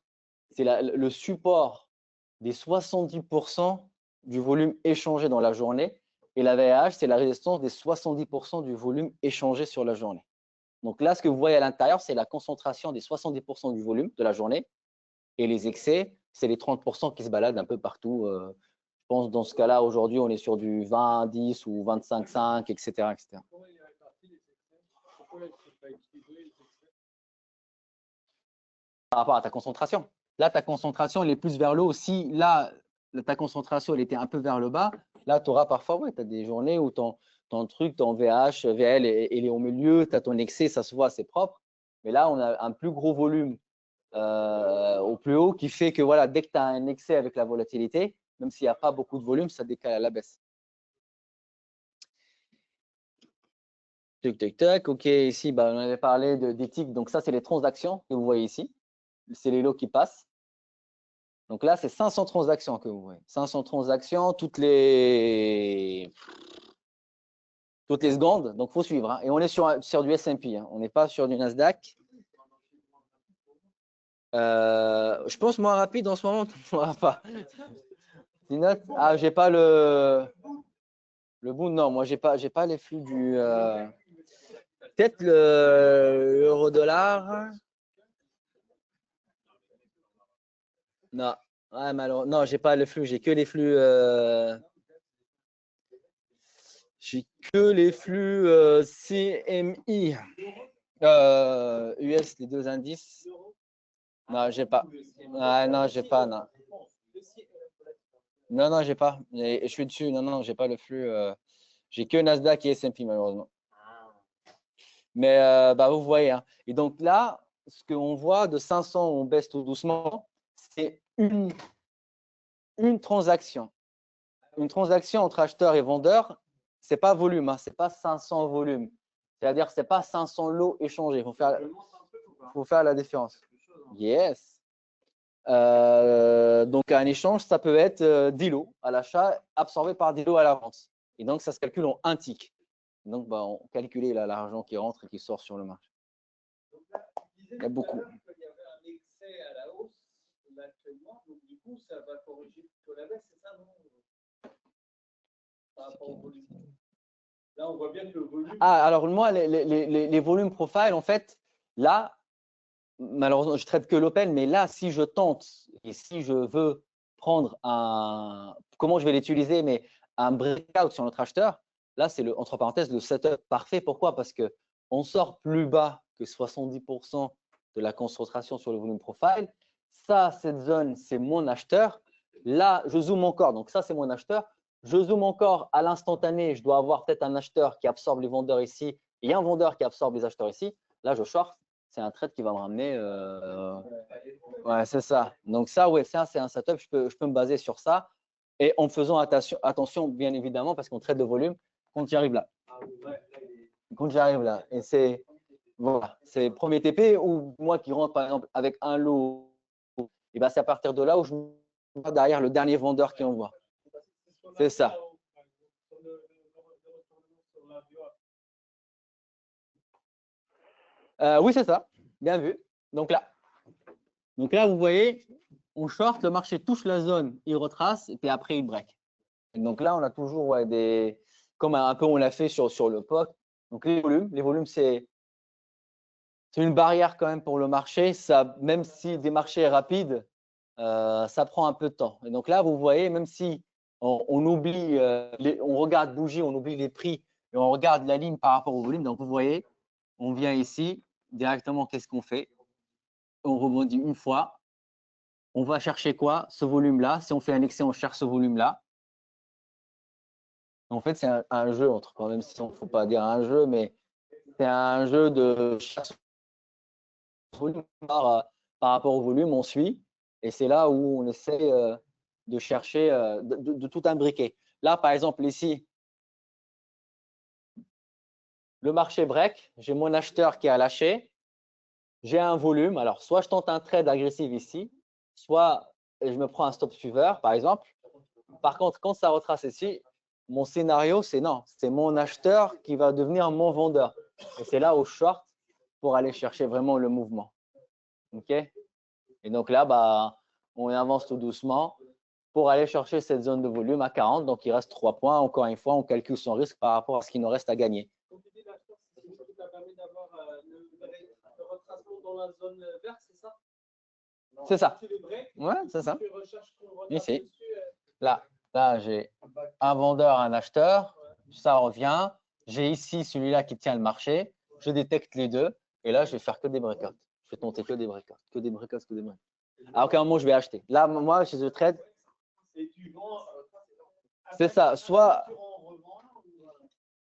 [SPEAKER 1] c'est le support des 70% du volume échangé dans la journée. Et la VH, c'est la résistance des 70% du volume échangé sur la journée. Donc là, ce que vous voyez à l'intérieur, c'est la concentration des 70% du volume de la journée. Et les excès, c'est les 30% qui se baladent un peu partout. Je pense dans ce cas-là, aujourd'hui, on est sur du 20-10 ou 25-5, etc., etc. Par rapport à ta concentration. Là, ta concentration, elle est plus vers le haut. Si là, ta concentration, elle était un peu vers le bas, là, tu auras parfois, ouais, tu as des journées où ton truc, ton VH, VL, il est au milieu, tu as ton excès, ça se voit, c'est propre. Mais là, on a un plus gros volume au plus haut qui fait que voilà, dès que tu as un excès avec la volatilité, même s'il n'y a pas beaucoup de volume, ça décale à la baisse. Tac, tac, tac. OK, ici, bah, on avait parlé d'éthique. Donc ça, c'est les transactions que vous voyez ici. C'est les lots qui passent. Donc là, c'est 500 transactions que vous voyez. 500 transactions toutes les secondes. Donc, il faut suivre. Hein. Et on est sur du S&P. Hein. On n'est pas sur du Nasdaq. Je pense moins rapide en ce moment. Pas. Ah, j'ai pas le bout. Non, moi, j'ai pas les flux du. Peut-être l'euro-dollar. Non. Ouais, malheureusement. Non, j'ai pas le flux. J'ai que les flux. J'ai que les flux CMI. US, les deux indices. Non, j'ai pas. Ah, non, j'ai pas. Non, non, j'ai pas. Je suis dessus. Non, j'ai pas le flux. J'ai que Nasdaq et S&P malheureusement. Mais bah, vous voyez. Hein. Et donc là, ce qu'on voit de 500, on baisse tout doucement, c'est une transaction. Une transaction entre acheteur et vendeur, c'est pas volume, hein, c'est pas 500 volumes. C'est-à-dire c'est pas 500 lots échangés. Il faut faire la différence. Yes. Donc un échange, ça peut être 10 lots à l'achat absorbé par 10 lots à la vente. Et donc ça se calcule en un tick. Donc bah, on calcule l'argent qui rentre et qui sort sur le marché. Il y a beaucoup.
[SPEAKER 3] Il y avait un excès à la hausse coup, ça va corriger plutôt la baisse, c'est ça, non? Par rapport au volume. Là, on voit bien que le volume.
[SPEAKER 1] Ah, alors moi, les volumes profile, en fait, là, malheureusement, je traite que l'open, mais là, si je tente et si je veux prendre un, comment je vais l'utiliser, mais un breakout sur notre acheteur, là, c'est le, entre parenthèses, le setup parfait. Pourquoi? Parce que on sort plus bas que 70% de la concentration sur le volume profile. Ça, cette zone, c'est mon acheteur. Là, je zoome encore. Donc, ça, c'est mon acheteur. Je zoome encore à l'instantané. Je dois avoir peut-être un acheteur qui absorbe les vendeurs ici et un vendeur qui absorbe les acheteurs ici. Là, je short. C'est un trade qui va me ramener. Ouais, c'est ça. Donc, ça, ouais, ça, c'est un setup. Je peux me baser sur ça. Et en faisant attention, bien évidemment, parce qu'on traite de volume, quand j'y arrive là. Quand j'y arrive là. Et c'est voilà, c'est premier TP ou moi qui rentre par exemple avec un lot, et ben c'est à partir de là où je vois derrière le dernier vendeur qui envoie. C'est ça. Oui, c'est ça. Bien vu. Donc là, vous voyez, on short, le marché touche la zone, il retrace et puis après il break. Et donc là, on a toujours ouais, des, comme un peu on l'a fait sur le POC. Donc les volumes, c'est une barrière quand même pour le marché. Ça, même si des marchés rapides, ça prend un peu de temps. Et donc là, vous voyez, même si on oublie, on regarde bougie, on oublie les prix et on regarde la ligne par rapport au volume. Donc vous voyez, on vient ici, directement, qu'est-ce qu'on fait? On rebondit une fois. On va chercher quoi? Ce volume-là. Si on fait un excès, on cherche ce volume-là. En fait, c'est un jeu entre, quand même, si on ne faut pas dire un jeu, mais c'est un jeu de chasse volume par rapport au volume, on suit. Et c'est là où on essaie de chercher, de tout imbriquer. Là, par exemple, ici, le marché break, j'ai mon acheteur qui a lâché, j'ai un volume. Alors, soit je tente un trade agressif ici, soit je me prends un stop suiveur, par exemple. Par contre, quand ça retrace ici, mon scénario, c'est non, c'est mon acheteur qui va devenir mon vendeur. Et c'est là où je short pour aller chercher vraiment le mouvement. OK? Et donc là, bah, on avance tout doucement pour aller chercher cette zone de volume à 40. Donc, il reste 3 points. Encore une fois, on calcule son risque par rapport à ce qu'il nous reste à gagner.
[SPEAKER 2] Donc, l'idée d'acheteur, c'est ce qui t'a permis d'avoir le retracement dans la zone verte, c'est ça?
[SPEAKER 1] C'est ça.
[SPEAKER 2] Tu le break,
[SPEAKER 1] Ouais, c'est ça.
[SPEAKER 2] tu recherches ton retrace
[SPEAKER 1] Ici.
[SPEAKER 2] dessus.
[SPEAKER 1] Là j'ai un vendeur, un acheteur. Ça revient. J'ai ici celui-là qui tient le marché. Je détecte les deux. Et là, je vais faire que des breakouts. Je vais tenter que des breakouts. Que des breakouts, que des breakouts. À aucun moment, je vais acheter. Là, moi, chez The Trade, c'est ça. Soit.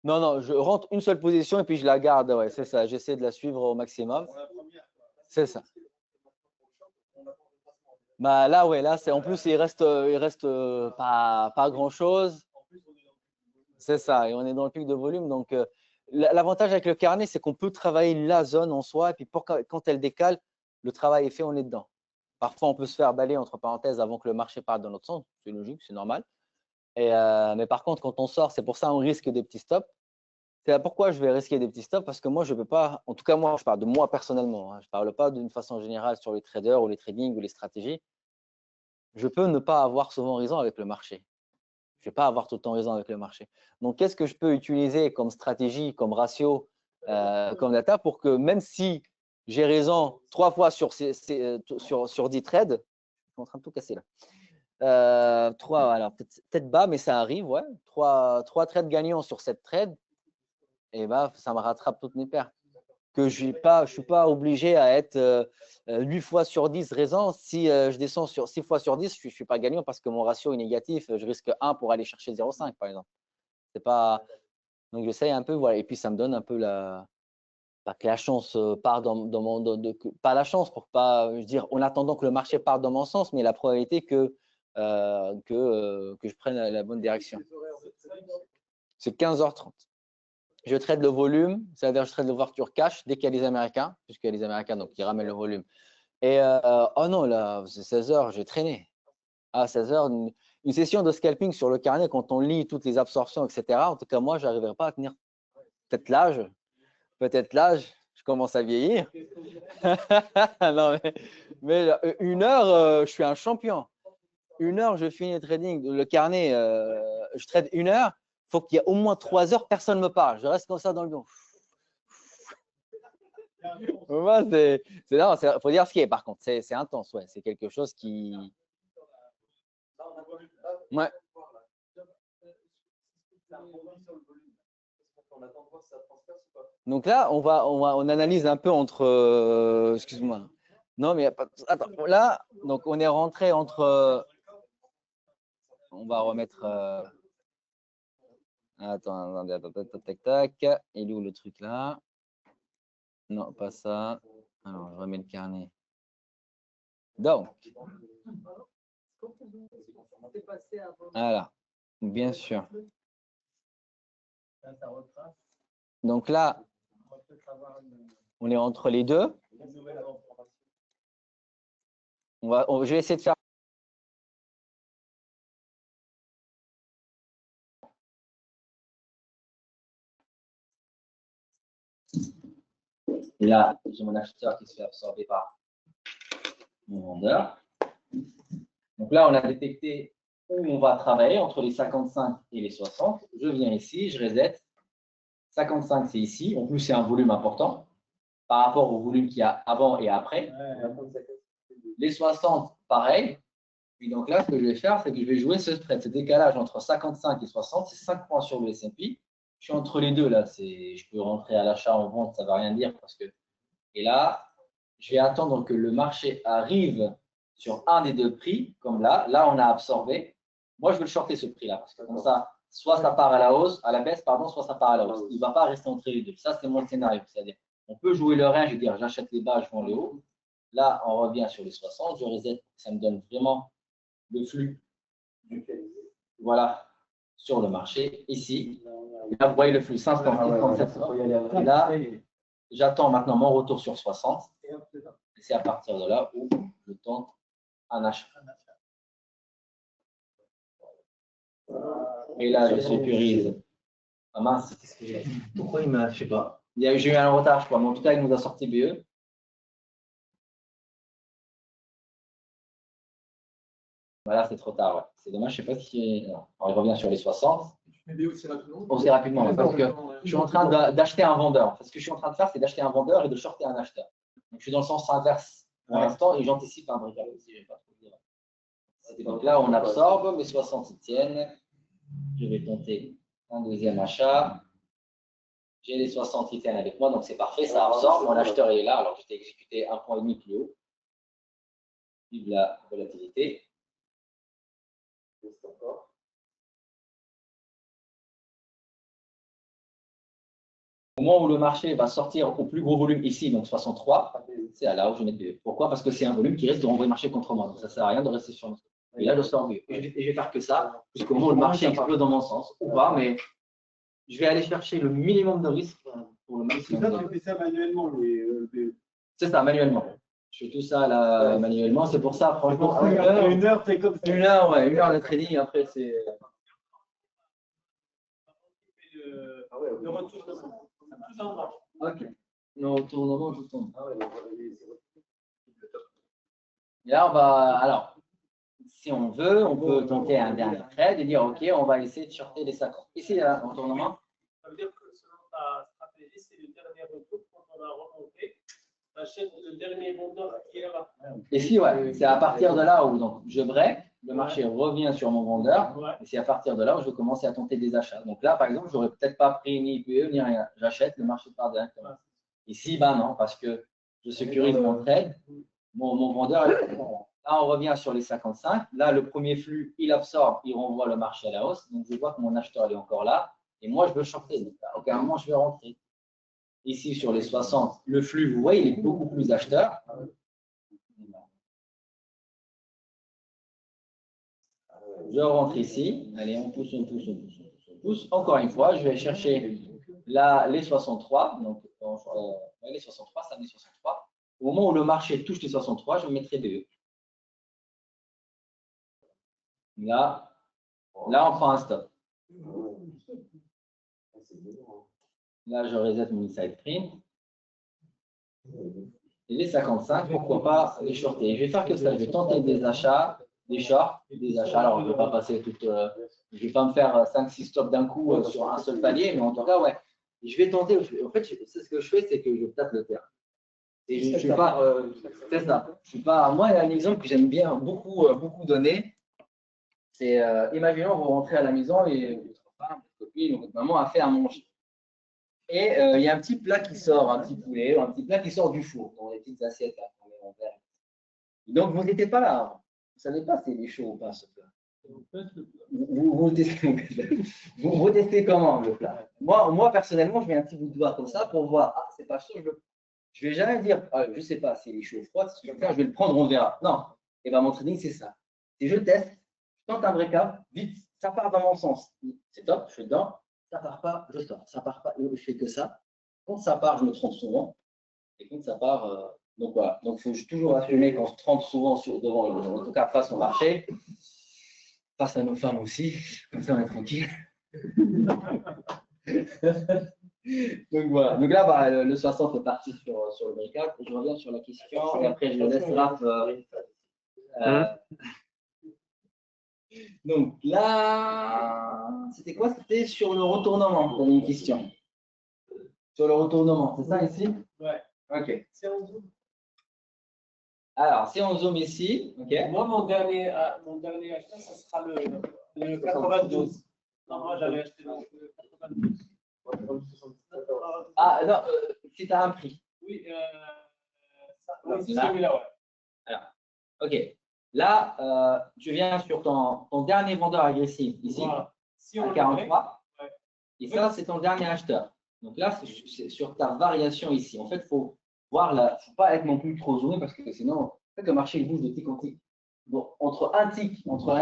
[SPEAKER 1] Non, je rentre une seule position et puis je la garde. Ouais, c'est ça. J'essaie de la suivre au maximum. C'est ça. Bah là, ouais, là, c'est en plus, il reste pas grand-chose. C'est ça. Et on est dans le pic de volume. Donc, l'avantage avec le carnet, c'est qu'on peut travailler la zone en soi. Et puis, quand elle décale, le travail est fait, on est dedans. Parfois, on peut se faire balayer entre parenthèses avant que le marché parte dans notre sens. C'est logique, c'est normal. Mais par contre, quand on sort, c'est pour ça qu'on risque des petits stops. C'est pourquoi je vais risquer des petits stops, parce que moi, je ne peux pas, en tout cas, moi, je parle de moi personnellement. Je ne parle pas d'une façon générale sur les traders ou les trading ou les stratégies. Je peux ne pas avoir souvent raison avec le marché. Je ne vais pas avoir tout le temps raison avec le marché. Donc, qu'est-ce que je peux utiliser comme stratégie, comme ratio, comme data pour que même si j'ai raison 3 fois sur 10 trades, je suis en train de tout casser là. 3, alors peut-être bas, mais ça arrive, ouais. 3 trades gagnants sur 7 trades, et bah, ça me rattrape toutes mes pertes. Que je ne suis pas obligé à être 8 fois sur 10 raison. Si je descends sur 6 fois sur 10, je ne suis pas gagnant parce que mon ratio est négatif. Je risque 1 pour aller chercher 0,5 par exemple. C'est pas. Donc, j'essaye un peu, voilà. Et puis, ça me donne un peu pas que la chance part dans mon. Pas la chance pour pas dire en attendant que le marché parte dans mon sens, mais la probabilité que je prenne la bonne direction. C'est 15h30. Je trade le volume, c'est-à-dire je trade l'ouverture cash dès qu'il y a les Américains, puisqu'il y a les Américains, donc ils ramènent le volume. Et oh non, là, c'est 16h, j'ai traîné. À 16h, une session de scalping sur le carnet, quand on lit toutes les absorptions, etc. En tout cas, moi, je n'arriverai pas à tenir. Peut-être l'âge, je commence à vieillir. Non, mais 1 heure, je suis un champion. 1 heure, je finis le trading, le carnet, je trade 1 heure, il faut qu'il y ait au moins 3 heures, personne ne me parle. Je reste comme ça dans le bureau. Moi, il faut dire ce qui est, par contre. C'est intense, ouais. C'est quelque chose qui. Ouais. Donc là, on analyse un peu entre. Excuse-moi. Non, mais attends. Là, donc on est rentré entre. On va remettre. Attends, tac, tac. Il est où le truc là? Non, pas ça. Alors, je remets le carnet. Donc. Voilà, bien sûr. Donc là, on est entre les deux. Je vais essayer de faire. Et là, j'ai mon acheteur qui se fait absorber par mon vendeur. Donc là, on a détecté où on va travailler entre les 55 et les 60. Je viens ici, je reset. 55, c'est ici. En plus, c'est un volume important par rapport au volume qu'il y a avant et après. Les 60, pareil. Puis donc là, ce que je vais faire, c'est que je vais jouer ce spread, ce décalage entre 55 et 60. C'est 5 points sur le S&P. Je suis entre les deux là. Je peux rentrer à l'achat, en vente, ça ne va rien dire parce que. Et là, je vais attendre que le marché arrive sur un des deux prix, comme là. Là, on a absorbé. Moi, je veux le shorter ce prix-là parce que comme ça, soit ça part à la hausse, à la baisse, pardon, soit ça part à la hausse. Il ne va pas rester entre les deux. Ça, c'est mon scénario. C'est-à-dire, on peut jouer le range, je veux dire, j'achète les bas, je vends les hauts. Là, on revient sur les 60. Je reset, ça me donne vraiment le flux. Voilà, sur le marché, ici. Là, vous voyez le flux 537. Et là, j'attends maintenant mon retour sur 60. Et c'est à partir de là où je tente un achat. Et là, je sécurise. Ah mince, qu'est-ce que j'ai? Pourquoi il m'a, je sais pas. J'ai eu un retard, je crois, mais en tout cas, il nous a sorti BE. Voilà, c'est trop tard. Ouais. C'est dommage, je ne sais pas si. Non. Alors, il revient sur les 60. Aussi rapidement, parce que je suis en train d'acheter un vendeur. Ce que je suis en train de faire, c'est d'acheter un vendeur et de shorter un acheteur. Donc, je suis dans le sens inverse pour l'instant et j'anticipe un breakout aussi. Donc là, on absorbe, mes 60 y tiennent. Je vais tenter un deuxième achat. J'ai les 60 qui tiennent avec moi, donc c'est parfait, ça absorbe. Mon acheteur est là, alors j'étais exécuté 1,5 plus haut. Vive la volatilité. Au moment où le marché va sortir au plus gros volume ici, donc 63, c'est à la hausse, je vais mettre 2. Pourquoi? Parce que c'est un volume qui risque de renvoyer le marché contre moi. Donc ça ne sert à rien de rester sur moi. Et là, je sors mieux. Et je vais faire que ça, jusqu'au moment où le marché explose dans mon sens, ou pas, mais je vais aller chercher le minimum de risque pour le maximum.
[SPEAKER 3] Tu fais ça manuellement,
[SPEAKER 1] c'est ça, manuellement. Je fais tout ça là, manuellement. C'est pour ça, franchement,
[SPEAKER 3] une heure, t'es comme ça.
[SPEAKER 1] 1 heure, ouais, 1 heure de trading, après c'est.
[SPEAKER 3] Le retournement.
[SPEAKER 1] Ok. Le retournement tout le temps. Et là, on va. Alors, si on veut, on peut tenter un dernier trade et dire ok, on va essayer de shorter les 50. Ici, il y a un retournement.
[SPEAKER 2] Ça veut dire que selon ta stratégie, c'est le dernier retour quand on a remonté. Tu achètes le dernier vendeur qui est là.
[SPEAKER 1] Ici, ouais, c'est à partir de là où donc, je break, le marché revient sur mon vendeur, et c'est à partir de là où je vais commencer à tenter des achats. Donc là, par exemple, je n'aurais peut-être pas pris ni IPE ni rien. J'achète, le marché part directement. Ici, ben non, parce que je sécurise mon trade, mon vendeur est là. Là, on revient sur les 55. Là, le premier flux, il absorbe, il renvoie le marché à la hausse. Donc, je vois que mon acheteur est encore là. Et moi, je veux shorter. Donc, à aucun moment, je vais rentrer. Ici, sur les 60, le flux, vous voyez, il est beaucoup plus acheteur. Je rentre ici. Allez, on pousse, on pousse, on pousse, on pousse, on pousse. Encore une fois, je vais chercher là les 63. Donc, les 63, ça met 63. Au moment où le marché touche les 63, je mettrai BE. Là, on prend un stop. Là, je reset mon inside print. Et les 55, pourquoi pas les shorter. Je vais faire que ça. Je vais tenter des achats des shorts, des achats. Alors, je ne vais pas passer toute. Je vais pas me faire 5-6 stops d'un coup sur un seul palier, mais en tout cas, ouais. Je vais tenter. En fait, ce que je fais, c'est que je tâte le terrain. Et je suis pas. C'est ça. Je suis pas. Moi, il y a un exemple que j'aime bien beaucoup donner. C'est imaginons vous rentrez à la maison et votre femme, votre copine ou votre maman a fait à manger. Et il y a un petit plat qui sort, un petit poulet, un petit plat qui sort du four, dans les petites assiettes là, qu'on met en verre. Donc vous n'étiez pas là. Vous ne savez pas si c'est chaud ou pas ce plat. Vous testez comment le plat? Moi, personnellement, je mets un petit bout de doigt comme ça pour voir. Ah, c'est pas chaud. Je ne vais jamais dire, je ne sais pas s'il est chaud ou froid. Si je vais le faire, je vais le prendre, on verra. Non. Et bien, mon trading, c'est ça. Si je teste, je tente un break-up, vite, ça part dans mon sens. C'est top, je fais dedans. Ça part pas, je sors. Ça part pas, je fais que ça. Quand ça part, je me trompe souvent. Et quand ça part, donc voilà. Donc, il faut toujours assumer qu'on se trompe souvent devant, en tout cas, face au marché. Face à nos femmes aussi, comme ça on est tranquille. Donc voilà. Donc là, bah, le 60 est parti sur le breakout. Je reviens sur la question et après je laisse Raph. Donc là, c'était quoi? C'était sur le retournement. Vous avez une question. Sur le retournement, c'est ça ici?
[SPEAKER 2] Ouais.
[SPEAKER 1] Ok.
[SPEAKER 2] Si on zoome.
[SPEAKER 1] Alors, si on zoome ici, ok.
[SPEAKER 2] Moi, mon dernier achat, ça sera le 92. Non, moi, j'avais acheté le 92.
[SPEAKER 1] Ah non, si tu as un prix.
[SPEAKER 2] Oui, c'est celui-là, ouais.
[SPEAKER 1] Alors, ok. Là, tu viens sur ton dernier vendeur agressif ici,
[SPEAKER 2] Voilà. Si on
[SPEAKER 1] à 43.
[SPEAKER 2] ouais.
[SPEAKER 1] Et ça, c'est ton dernier acheteur. Donc là, c'est sur ta variation ici. En fait, il faut voir là. Il ne faut pas être non plus trop zoomé parce que sinon, en fait, le marché il bouge de tic en tic. Donc, entre un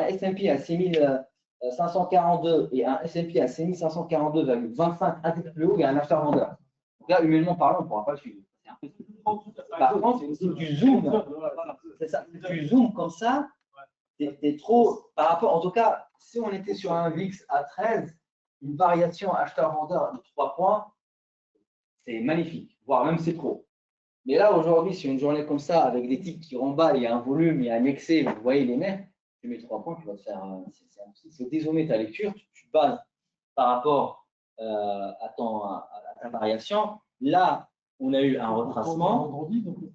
[SPEAKER 1] S&P à 6542 et un S&P à 6542,25, un tic plus haut, il y a un acheteur-vendeur. Donc là, humainement parlant, on ne pourra pas le suivre. Par contre, si tu zoomes, c'est ça, si tu zoomes comme ça, t'es trop, par rapport, en tout cas, si on était sur un VIX à 13, une variation acheteur-vendeur de 3 points, c'est magnifique, voire même c'est trop. Mais là, aujourd'hui, sur une journée comme ça, avec des tics qui remballent, il y a un volume, il y a un excès, vous voyez les nerfs, tu mets 3 points, tu vas te faire. C'est dézoomer ta lecture, tu bases par rapport à ta variation. Là, on a eu un retracement.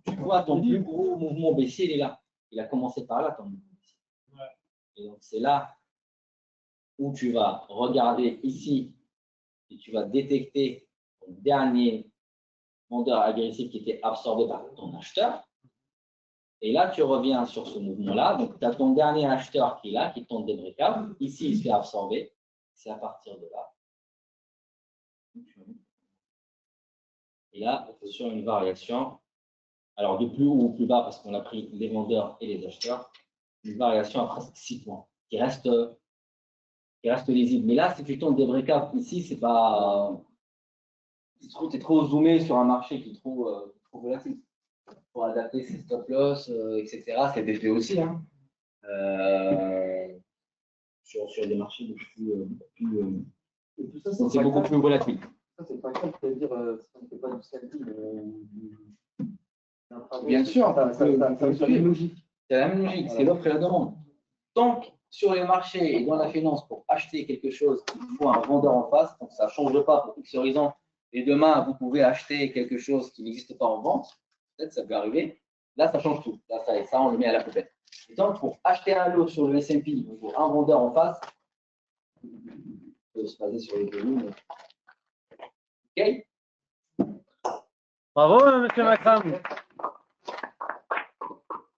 [SPEAKER 1] Tu vois ton plus gros mouvement baissier, il est là. Il a commencé par là, ton mouvement baissier. Et donc, c'est là où tu vas regarder ici et tu vas détecter ton dernier vendeur agressif qui était absorbé par ton acheteur. Et là, tu reviens sur ce mouvement-là. Donc, tu as ton dernier acheteur qui est là, qui tente des breakouts. Ici, il se fait absorber. C'est à partir de là. Et là, sur une variation, alors de plus haut ou plus bas, parce qu'on a pris les vendeurs et les acheteurs, une variation à presque 6 points, qui reste lisible. Mais là, si tu tombes des breakouts ici, c'est pas. Tu es trop zoomé sur un marché qui est trop volatile. Pour adapter ses stop loss, etc. C'est des faits aussi. Hein. Sur des marchés beaucoup plus. C'est beaucoup plus volatile.
[SPEAKER 4] Ça, c'est pas ça, je peux dire, si on ne fait pas du scalping.
[SPEAKER 1] Bien sûr, c'est la même logique. C'est la même logique, c'est l'offre et la demande. Donc, sur les marchés et dans la finance, pour acheter quelque chose, il faut un vendeur en face. Donc, ça ne change pas pour X horizon. Et demain, vous pouvez acheter quelque chose qui n'existe pas en vente. Peut-être ça peut arriver. Là, ça change tout. Là, ça, on le met à la poubelle. Et donc, pour acheter un lot sur le S&P, il faut un vendeur en face. On peut se baser sur les volumes. OK.
[SPEAKER 5] Bravo, monsieur Macram.